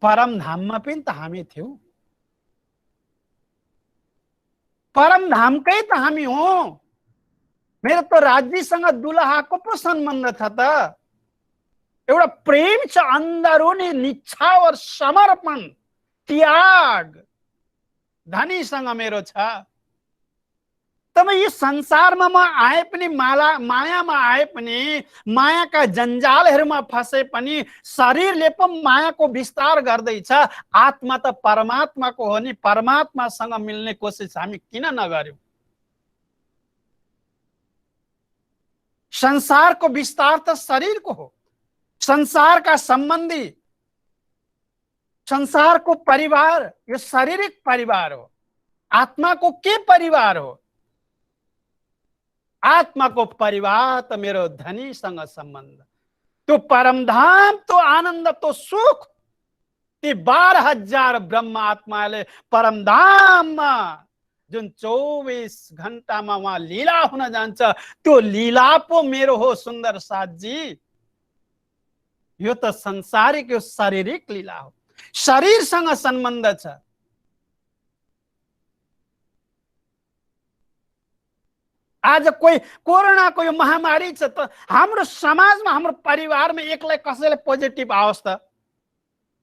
परमधाममा पनि त हामी थियौँ, परमधामकै त हामी हो। मेरो त राज्यसँग दुलहाको पो सम्बन्ध छ त। एउटा प्रेम छ, अन्दरुनी निछावर समर्पण त्याग धनीसँग मेरो छ। तब यो संसारमा म आए पनि मायामा आए पनि, मायाका जन्जालहरूमा फसे पनि शरीरले पो मायाको विस्तार गर्दैछ। आत्मा त परमात्माको हो नि, परमात्मासँग मिल्ने कोसिस हामी किन नगर्यौं? संसारको विस्तार त शरीरको हो, संसारका सम्बन्धी, संसारको परिवार यो शारीरिक परिवार हो। आत्मा को के परिवार हो? आत्मा को परिवार त मेरो धनीसँग सम्बन्ध। तो परमधाम, तो आनन्द, तो सुख, ती 12,000 ब्रह्म आत्माले परमधाममा जुन 24 घण्टामा वहाँ लीला हुन जान्छ, त्यो लीला पो मेरो हो। सुन्दर साथजी, यो त संसारिक, यो शारीरिक लीला हो, शरीरसँग सम्बन्ध छ। आज कोही कोरोनाको यो महामारी छ त हाम्रो समाजमा, हाम्रो परिवारमा एकलाई कसैले पोजिटिभ आओस् त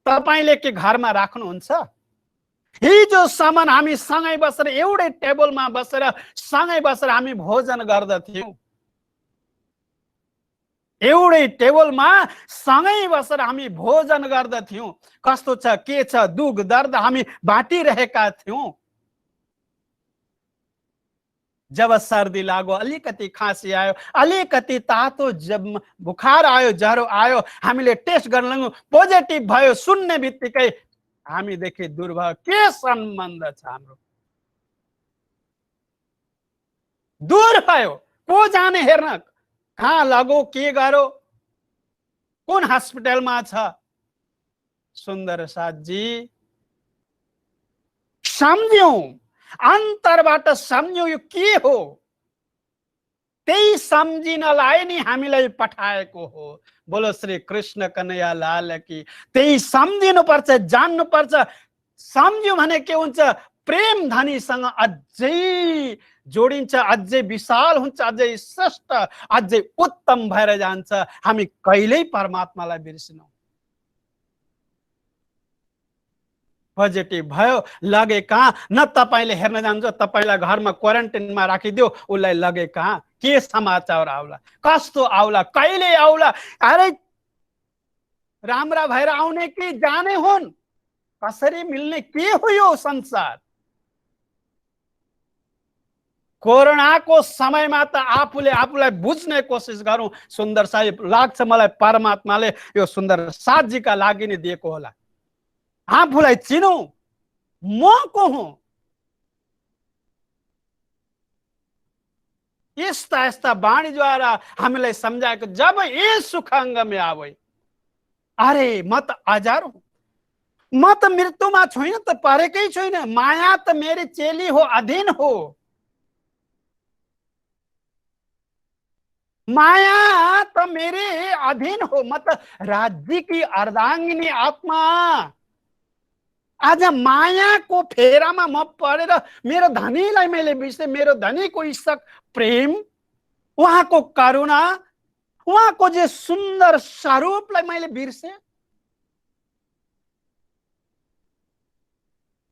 तपाईले के घरमा राख्नुहुन्छ? हिजोसम्म हामी सँगै बसेर एउटै टेबलमा बसेर सँगै बसेर हामी भोजन गर्दथ्यौं। एउटै टेबलमा सँगै बसेर हामी भोजन गर्दथ्यौं। कस्तो छ, के छ, दुख दर्द हामी बाँटिरहेका थियौं। जब सर्दी लाग्यो, अलिकति खाँसी आयो, अलिकति तातो जब बुखार आयो, ज्वरो आयो, हामीले टेस्ट गर्न लाग्यौं, पोजिटिभ भयो, सुन्ने बित्तिकै हामीदेखि दूर भयो। के सम्बन्ध छ हाम्रो? दूर भयो। को जाने हेर्न? कहाँ लगो, के गरो, कुन हस्पिटलमा छ? सुन्दर साथजी, सम्झ्यौं, अन्तरबाट सम्झ्यौं यो के हो। त्यही सम्झिनलाई नि हामीलाई पठाएको हो। बोलो श्री कृष्ण कन्हैया लाल की। त्यही सम्झिनुपर्छ, जान्नुपर्छ। सम्झ्यौं भने के हुन्छ? प्रेम धनीसँग अझै जोडिन्छ, अझै विशाल हुन्छ, अझै श्रेष्ठ, अझै उत्तम भएर जान्छ। हामी कहिल्यै परमात्मालाई बिर्सिनौं। पोजिटिभ भयो, लगे कहाँ? न तपाईले हेर्न जान्छ, तपाईलाई घरमा क्वारेन्टाइनमा राखिदियो, उसलाई लगे कहाँ? के समाचार आउला, कस्तो आउला, कहिले आउला? अरे राम्रा भएर आउने कि जाने हुन्? कसरी मिल्ने? के हो यो संसार? कोरोनाको समयमा त आफूलाई बुझ्ने कोसिस गरौं। सुन्दर साहिब, लाग्छ मलाई परमात्माले यो सुन्दर साथजीका लागि नै दिएको होला। आफूलाई चिनौं, म को हुँ? यस्ता यस्ता वाणीद्वारा हामीलाई सम्झाएको। जब ये सुखाङ्ग में आवे, अरे म त अजार हुँ, म त मृत्युमा छैन त, परेकै छैन। माया त मेरी चेली हो, अधीन हो। माया त मेरे अधीन हो, म त राज्य की अर्धांगिनी आत्मा। आज मायाको फेरामा म परेर मेरो धनीलाई मैले बिर्से, मेरो धनीको ईशक प्रेम, उहाँको करुणा, उहाँको जे सुन्दर स्वरूपलाई मैले बिर्से।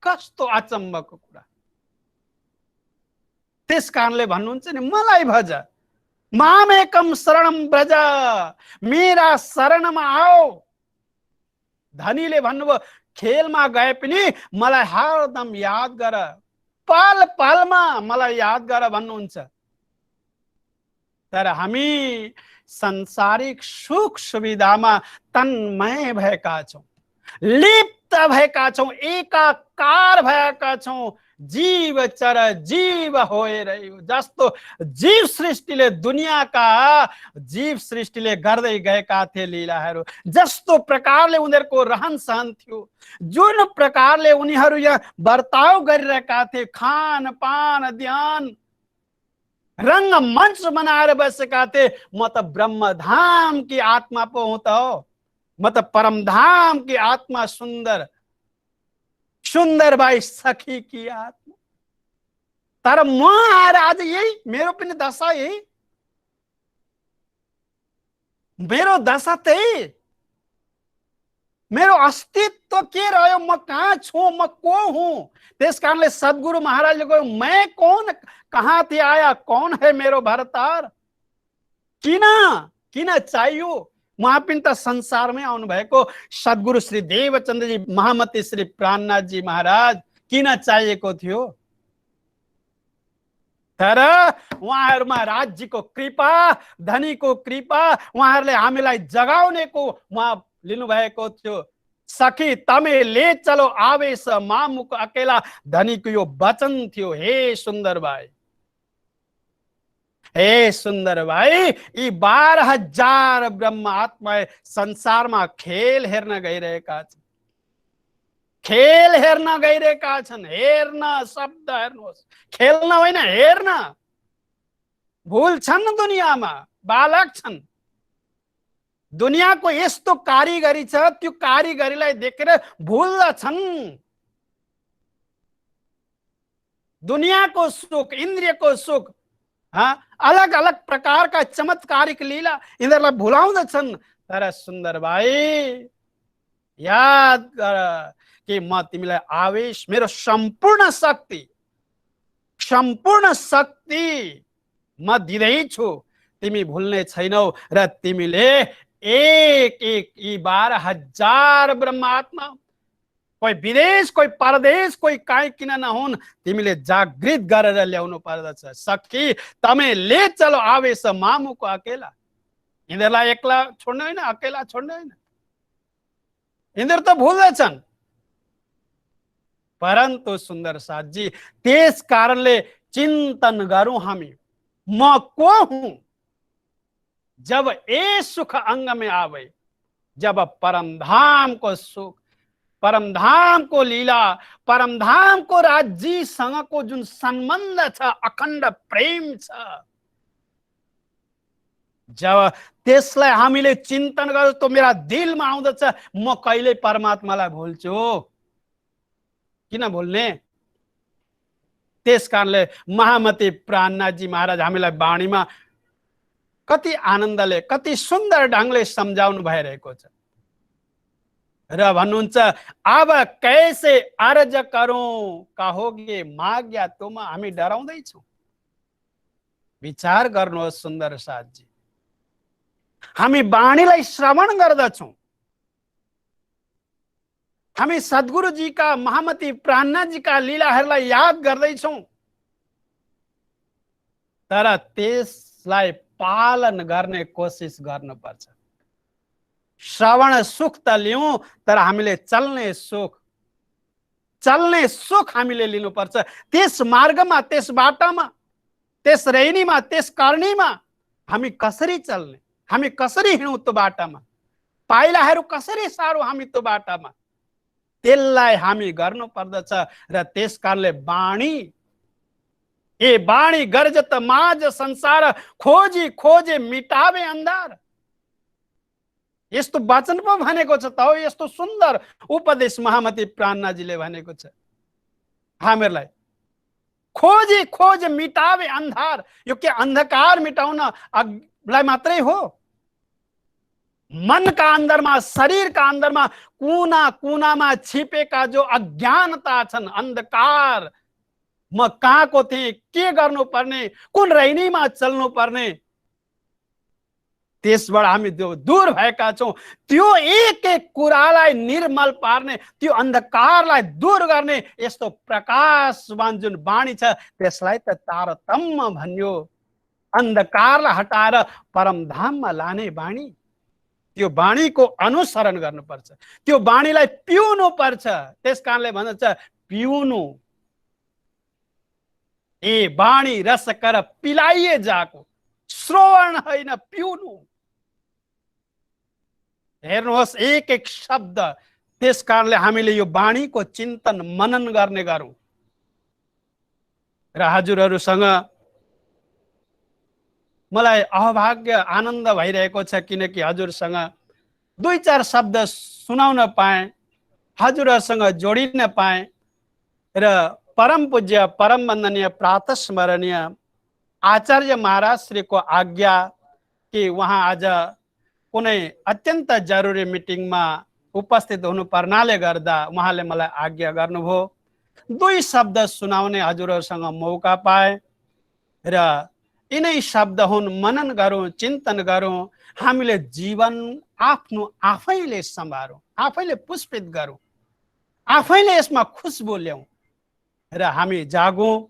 कस्तो अचम्मको कुरा। त्यस कारणले भन्नुहुन्छ नि, मलाई भज, मामेकम शरणम ब्रज, मेरा शरणमा आओ। धनीले भन्नुभयो, खेलमा गए पनि मलाई हरदम याद गर, पल पलमा मलाई याद गर भन्नुहुन्छ। तर हामी संसारिक सुख सुविधामा तन्मय भएका छौं, लिप्त भएका छौं, एकाकार भएका छौं। जीव चर जीव होएर जस्तो जीव सृष्टिले, दुनियाँका जीव सृष्टिले गर्दै गएका थिए लीलाहरू, जस्तो प्रकारले उनीहरूको रहन सहन थियो, जुन प्रकारले उनीहरू यहाँ बर्ताव गरिरहेका थिए, खान पान ध्यान रंग मंच बनाएर बसेका थिए। म त ब्रह्मधाम की आत्मा पो हुँ त हो, म त परमधाम की आत्मा, सुन्दर सुन्दर बाई सखी की आत्मा। तर म आएर आज यही मेरो पनि दशा, यही मेरो दशा त्यही, मेरो अस्तित्व के रह्यो? म कहाँ छु? म को हुँ? त्यस कारणले सद्गुरु महाराजले कहो, मैं कौन, कहाँ थे आया, कौन है मेरो भरतार? किन चाहियो? उहाँ पनि त संसारमै आउनु भएको सद्गुरु श्री देवचन्द्र जी, महामती श्री प्राणनाथ जी महाराज किन चाहिएको थियो? तर उहाँहरुमा राज्यको कृपा, धनीको कृपा, उहाँहरुले हामीलाई जगाउनेको उहाँ लिनु भएको थियो। सखी तमे ले चलो आवेश मामुको अकेला, धनीको यो वचन थियो। हे सुन्दर भाइ, हे सुन्दर भाइ, यी 12,000 ब्रह्म आत्मा संसारमा खेल हेर्न गइरहेका छन्, खेल हेर्न गइरहेका छन्। हेर्न शब्द हेर्नुहोस्, खेल्न होइन, हेर्न। भूल छन् दुनियाँमा, बालक छन्। दुनियाँको यस्तो कारिगरी छ, त्यो कारिगरीलाई देखेर भुल्दछन्। दुनियाँको सुख, इन्द्रियको सुख, अलग अलग प्रकारका चमत्कारिक लीला यिनीहरूलाई भुलाउँदछन्। तर सुन्दर भाइ, याद गर कि म तिमीलाई आवेश, मेरो सम्पूर्ण शक्ति म दिँदैछु। तिमी भुल्ने छैनौ र तिमीले एक एक यी 12,000 ब्रह्मात्मा, कोही विदेश कोही परदेश कोही काहीँ किन नहुन्, तिमीले जागृत गरेर ल्याउनु पर्दछ। सखी तमे ले चलो आवेश मामुको अकेला। यिनीहरूलाई एक्ला छोड्ने होइन, अकेला छोड्ने होइन। यिनीहरू त भुल्दैछन्। परन्तु सुन्दर साथजी, त्यस कारणले चिन्तन गरौँ हामी, म को हुँ। जब ये सुख अंग में आवे, जब परमधाम को सुख, परमधाम को लीला, परमधाम को राज्यसँगको जुन सम्बन्ध छ, अखण्ड प्रेम छ, जब त्यसलाई हामीले चिन्तन गर्छौं त मेरा दिलमा आउँदछ म कहिले परमात्मालाई भुल्छु, किन भुल्ने। त्यसकारणले महामती प्राणनाथजी महाराज हामीलाई वाणीमा कति आनन्दले कति सुन्दर ढंगले सम्झाउनु भइरहेको छ र भन्नुहुन्छ, अब कैसे अर्ज करूं कहोगे माग्या तुम। हामी डराउँदैछौँ। विचार गर्नुहोस् सुन्दर साथजी, हामी वाणीलाई श्रवण गर्दछौँ, हामी सद्गुरुजीका महामती प्राणनाथजीका लीलाहरूलाई याद गर्दैछौँ, तर त्यसलाई पालन गर्ने कोसिस गर्नुपर्छ। श्रवण सुख त लियौं, तर हामीले चल्ने सुख हामीले लिनुपर्छ। त्यस मार्गमा, त्यस बाटामा, त्यस रैनीमा, त्यस करणीमा हामी कसरी चल्ने, हामी कसरी हिँडौं त्यो बाटामा, पाइलाहरू कसरी सारौं हामी त्यो बाटामा, त्यसलाई हामी गर्नु पर्दछ। र त्यस कारणले वाणी, ए वाणी गर्जत माझ संसार, खोजी खोजे मिटावे अन्धार। यस्तो वचन पो भनेको छ त हो, यस्तो सुन्दर उपदेश महामती प्राणनाथजीले भनेको छ हामीहरूलाई। खोजी खोज मिटावे अन्धार, यो के अन्धकार मिटाउनलाई मात्रै हो। मन का अंदरमा, शरीर का अंदरमा कुना कुनामा छिपेका जो अज्ञानता छन्, अंधकार, म कहाँको थिएँ, के गर्नुपर्ने, कुन रैनीमा चल्नु पर्ने, त्यसबाट हामी दूर भएका छौं। त्यो एक एक कुरालाई निर्मल पार्ने, त्यो अन्धकारलाई दूर गर्ने यस्तो प्रकाशवान जुन वाणी छ, त्यसलाई त तारतम्य भन्यो। अन्धकारलाई हटाएर परमधाममा लाने वाणी, त्यो वाणीको अनुसरण गर्नुपर्छ, त्यो वाणीलाई पिउनु पर्छ। त्यसकारणले भन्दछ पिउनु, ए वाणी रस कर पिलाइए जाको, श्रवण होइन पिउनु। हेर्नुहोस् एक एक शब्द। त्यस कारणले हामीले यो वाणीको चिन्तन मनन गर्ने गरौँ। र हजुरहरूसँग मलाई अभाग्य आनन्द भइरहेको छ, किनकि हजुरसँग 2-4 शब्द सुनाउन पाएँ, हजुरहरूसँग जोडिन पाएँ र परम पूज्य परम वन्दनीय प्रातः स्मरणीय आचार्य महाराज श्रीको आज्ञा कि उहाँ आज कुनै अत्यन्त जरुरी मिटिङमा उपस्थित हुनु पर्नाले गर्दा उहाँले मलाई आज्ञा गर्नुभयो। 2 शब्द सुनाउने हजुरहरूसँग मौका पाए र यिनै शब्द हुन्, मनन गरौँ, चिन्तन गरौँ, हामीले जीवन आफ्नो आफैले सम्हारौँ, आफैले पुष्पित गरौँ, आफैले यसमा खुशबु ल्याउँ र हामी जागौँ।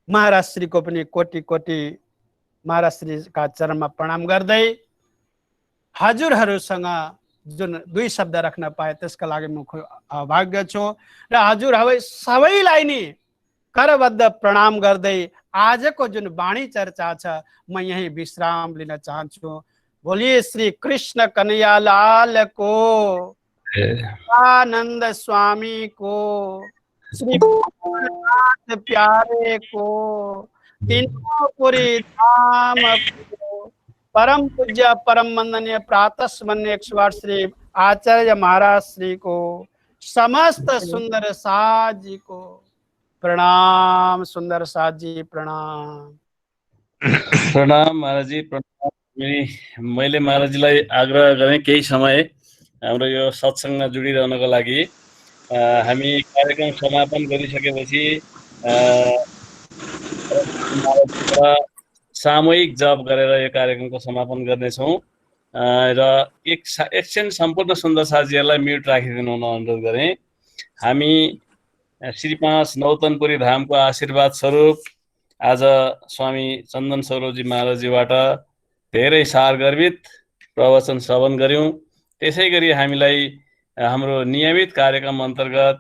महाराज श्रीको पनि कोटि कोटि महाराज श्रीका चरणमा प्रणाम गर्दै हजुरहरूसँग जुन 2 शब्द राख्न पाए त्यसका लागि म अभाग्य छु र हजुरहरू सबैलाई नि करबद्ध प्रणाम गर्दै आजको जुन वाणी चर्चा छ म यही विश्राम लिन चाहन्छु। बोलिए श्री कृष्ण कन्हैया लाल को, आनंद स्वामी को, श्री नाथ प्यारे को, तीनों पुरी धाम को, परम पूज्य परम वंदनीय प्रातः स्मरणीय 108 श्री आचार्य महाराज श्री को, समस्त सुंदर साथ जी को प्रणाम। सुंदर साथ जी प्रणाम। प्रणाम महाराज जी, प्रणाम। मैले महाराजजीलाई आग्रह गरेँ केही समय हाम्रो यो सत्संगमा जुडिरहनको लागि। हामी कार्यक्रम समापन गरिसकेपछि सामूहिक जप गरेर यो कार्यक्रमको समापन गर्नेछौँ र एकछिन सम्पूर्ण सुन्दर साथीहरूलाई म्युट राखिदिनु हुन अनुरोध गरेँ। हामी श्री 5 नौतनपुरी धामको आशीर्वाद स्वरूप आज स्वामी चन्दन सौरभजी महाराजजीबाट धेरै सारगर्भित प्रवचन श्रवण गऱ्यौँ। त्यसै गरी हामीलाई हाम्रो नियमित कार्यक्रम अन्तर्गत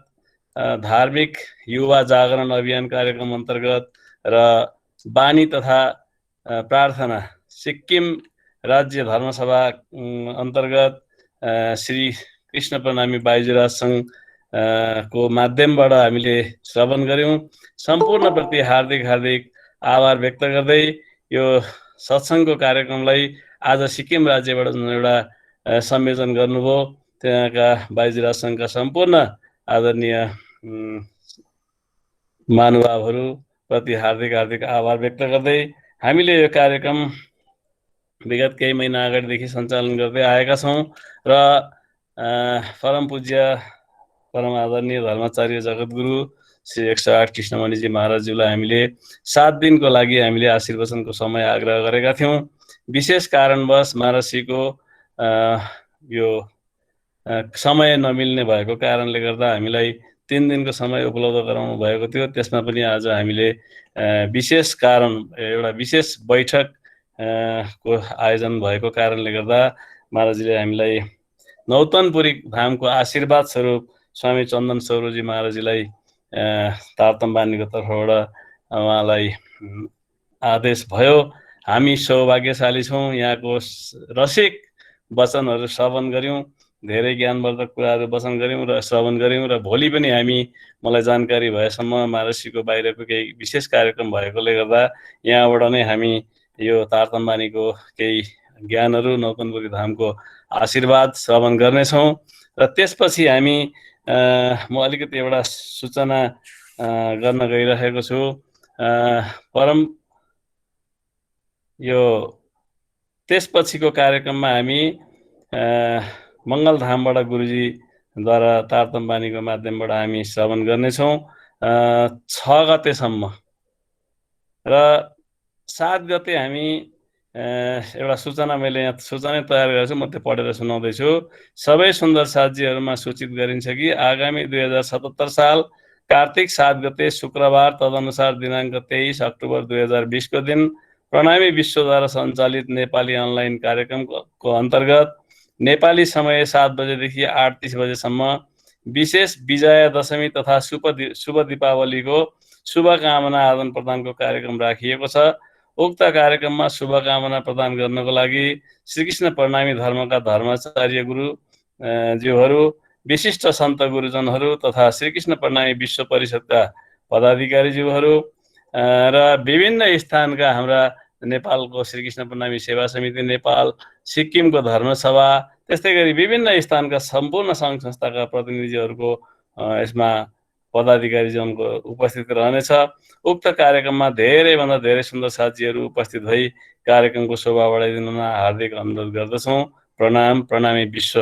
धार्मिक युवा जागरण अभियान कार्यक्रम अन्तर्गत र बानी तथा प्रार्थना सिक्किम राज्य धर्मसभा अन्तर्गत श्री कृष्ण प्रणामी बाइजुराज सङ्घ को माध्यमबाट हामीले श्रवण गऱ्यौँ। सम्पूर्णप्रति हार्दिक हार्दिक आभार व्यक्त गर्दै यो सत्सङ्गको कार्यक्रमलाई आज सिक्किम राज्यबाट एउटा संयोजन गर्नुभयो त्यहाँका बाइजुराज सङ्घका सम्पूर्ण आदरणीय महानुभावहरू प्रति हार्दिक हार्दिक आभार व्यक्त गर्दै हामीले यो कार्यक्रम विगत केही महिना अगाडिदेखि सञ्चालन गर्दै आएका छौँ र परम पूज्य परम आदरणीय धर्माचार्य जगतगुरु श्री 108 कृष्णमणिजी महाराजज्यूलाई हामीले 7 दिनको लागि हामीले आशीर्वचनको समय आग्रह गरेका थियौँ। विशेष कारणवश महाराजजीको यो समय नमिल्ने भएको कारणले गर्दा हामीलाई 3 दिनको समय उपलब्ध गराउनु भएको थियो। त्यसमा पनि आज हामीले विशेष कारण एउटा विशेष बैठक को आयोजन भएको कारणले गर्दा महाराजजीले हामीलाई नौतनपुरी धामको आशीर्वाद स्वरूप स्वामी चन्दन सौरभजी महाराजजीलाई तारतम्बानीको तर्फबाट उहाँलाई आदेश भयो। हामी सौभाग्यशाली छौँ, यहाँको रसिक वचनहरू श्रवण गऱ्यौँ, धेरै ज्ञानवर्धक कुराहरू वचन गऱ्यौँ र श्रवण गऱ्यौँ र भोलि पनि हामी मलाई जानकारी भएसम्म महाराजजीको बाहिरको केही विशेष कार्यक्रम भएकोले गर्दा यहाँबाट नै हामी यो तारतम्बानीको केही ज्ञानहरू नौतनपुरी धामको आशीर्वाद श्रवण गर्नेछौँ र त्यसपछि हामी म अलिकति एउटा सूचना गर्न गइरहेको छु। यो त्यसपछिको कार्यक्रममा हामी मङ्गलधामबाट गुरुजीद्वारा तारतम्बानीको माध्यमबाट हामी श्रवण गर्नेछौँ 6 गतेसम्म र 7 गते हामी एउटा सूचना मैले यहाँ सूचना तयार गरेको छु, म त्यो पढेर सुनाउँदैछु। सबै सुन्दर साथीहरूमा सूचित गरिन्छ कि आगामी 2077 साल कार्तिक 7 गते शुक्रबार तदनुसार दिनाङ्क 23 अक्टोबर 2020 को दिन प्रणामी विश्वद्वारा सञ्चालित नेपाली अनलाइन कार्यक्रमको अन्तर्गत नेपाली समय 7 बजेदेखि 8:30 बजेसम्म विशेष विजया दशमी तथा शुभ दीपावलीको शुभकामना आदान प्रदानको कार्यक्रम राखिएको छ। उक्त कार्यक्रममा शुभकामना प्रदान गर्नको लागि श्रीकृष्ण प्रणामी धर्मका धर्माचार्य गुरु ज्यूहरू, विशिष्ट सन्त गुरुजनहरू तथा श्रीकृष्ण प्रणामी विश्व परिषदका पदाधिकारी ज्यूहरू र विभिन्न स्थानका हाम्रा नेपालको श्रीकृष्ण प्रणामी सेवा समिति नेपाल, सिक्किमको धर्मसभा, त्यस्तै गरी विभिन्न स्थानका सम्पूर्ण सङ्घ संस्थाका प्रतिनिधिहरूको यसमा पदाधिकारीजनको उपस्थिति रहनेछ। उक्त कार्यक्रममा धेरैभन्दा धेरै सुन्दर साथीहरू उपस्थित भई कार्यक्रमको शोभा बढाइदिन हार्दिक अनुरोध गर्दछौँ। प्रणाम, प्रणामी विश्व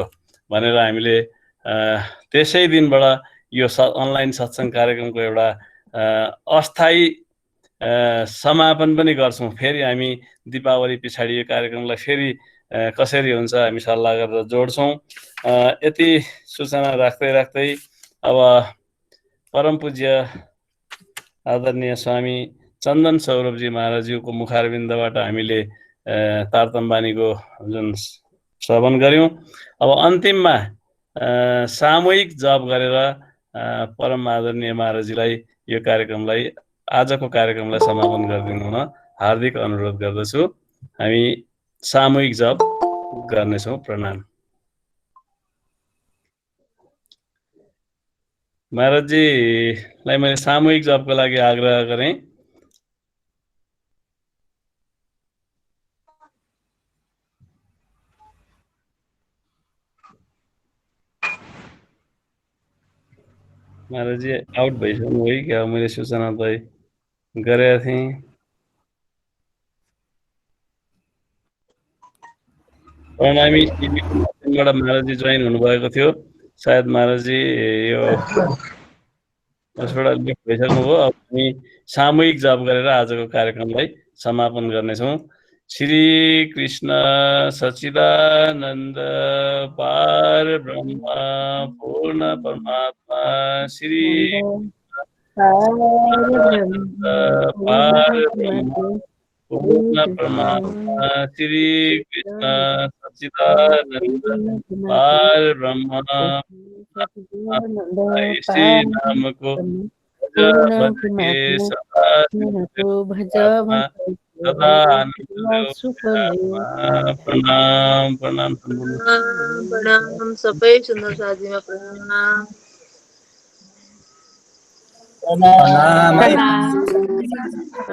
भनेर हामीले त्यसै दिनबाट यो अनलाइन सत्सङ्ग कार्यक्रमको एउटा अस्थायी समापन पनि गर्छौँ। फेरि हामी दीपावली पछाडि यो कार्यक्रमलाई फेरि कसरी हुन्छ हामी सल्लाह गरेर जोड्छौँ। यति सूचना राख्दै राख्दै अब परम पूज्य आदरणीय स्वामी चन्दन सौरभजी महाराजज्यूको मुखारविन्दबाट हामीले तारतम्बानीको जुन श्रवण गऱ्यौँ, अब अन्तिममा सामूहिक जप गरेर परम आदरणीय महाराजजीलाई यो कार्यक्रमलाई आजको कार्यक्रमलाई समापन गरिदिनु हुन हार्दिक अनुरोध गर्दछु। हामी सामूहिक जप गर्नेछौँ। प्रणाम। महाराजजीलाई मैले सामूहिक जपको लागि आग्रह गरेँ। महाराजजी आउट भइसक्नु है क्या? मैले सूचना त गरेका थिएँ। प्रणामी टिभीबाट महाराजजी जोइन हुनुभएको थियो, सायद महाराजजी यो उसबाट लिफ्ट भइसक्नुभयो। अब हामी सामूहिक जप गरेर आजको कार्यक्रमलाई समापन गर्नेछौँ। श्री कृष्ण सच्चिदानन्द पार ब्रह्म पूर्ण परमात्मा श्री पार ब्रह्म पूर्ण परमात्मा श्री कृष्ण सच्चिदानन्द पार ब्रह्म इसी नामको भजे सदा सदा प्रणाम प्रणाम प्रणाम सबै सुन्दर साथीमा प्रणाम प्रणाम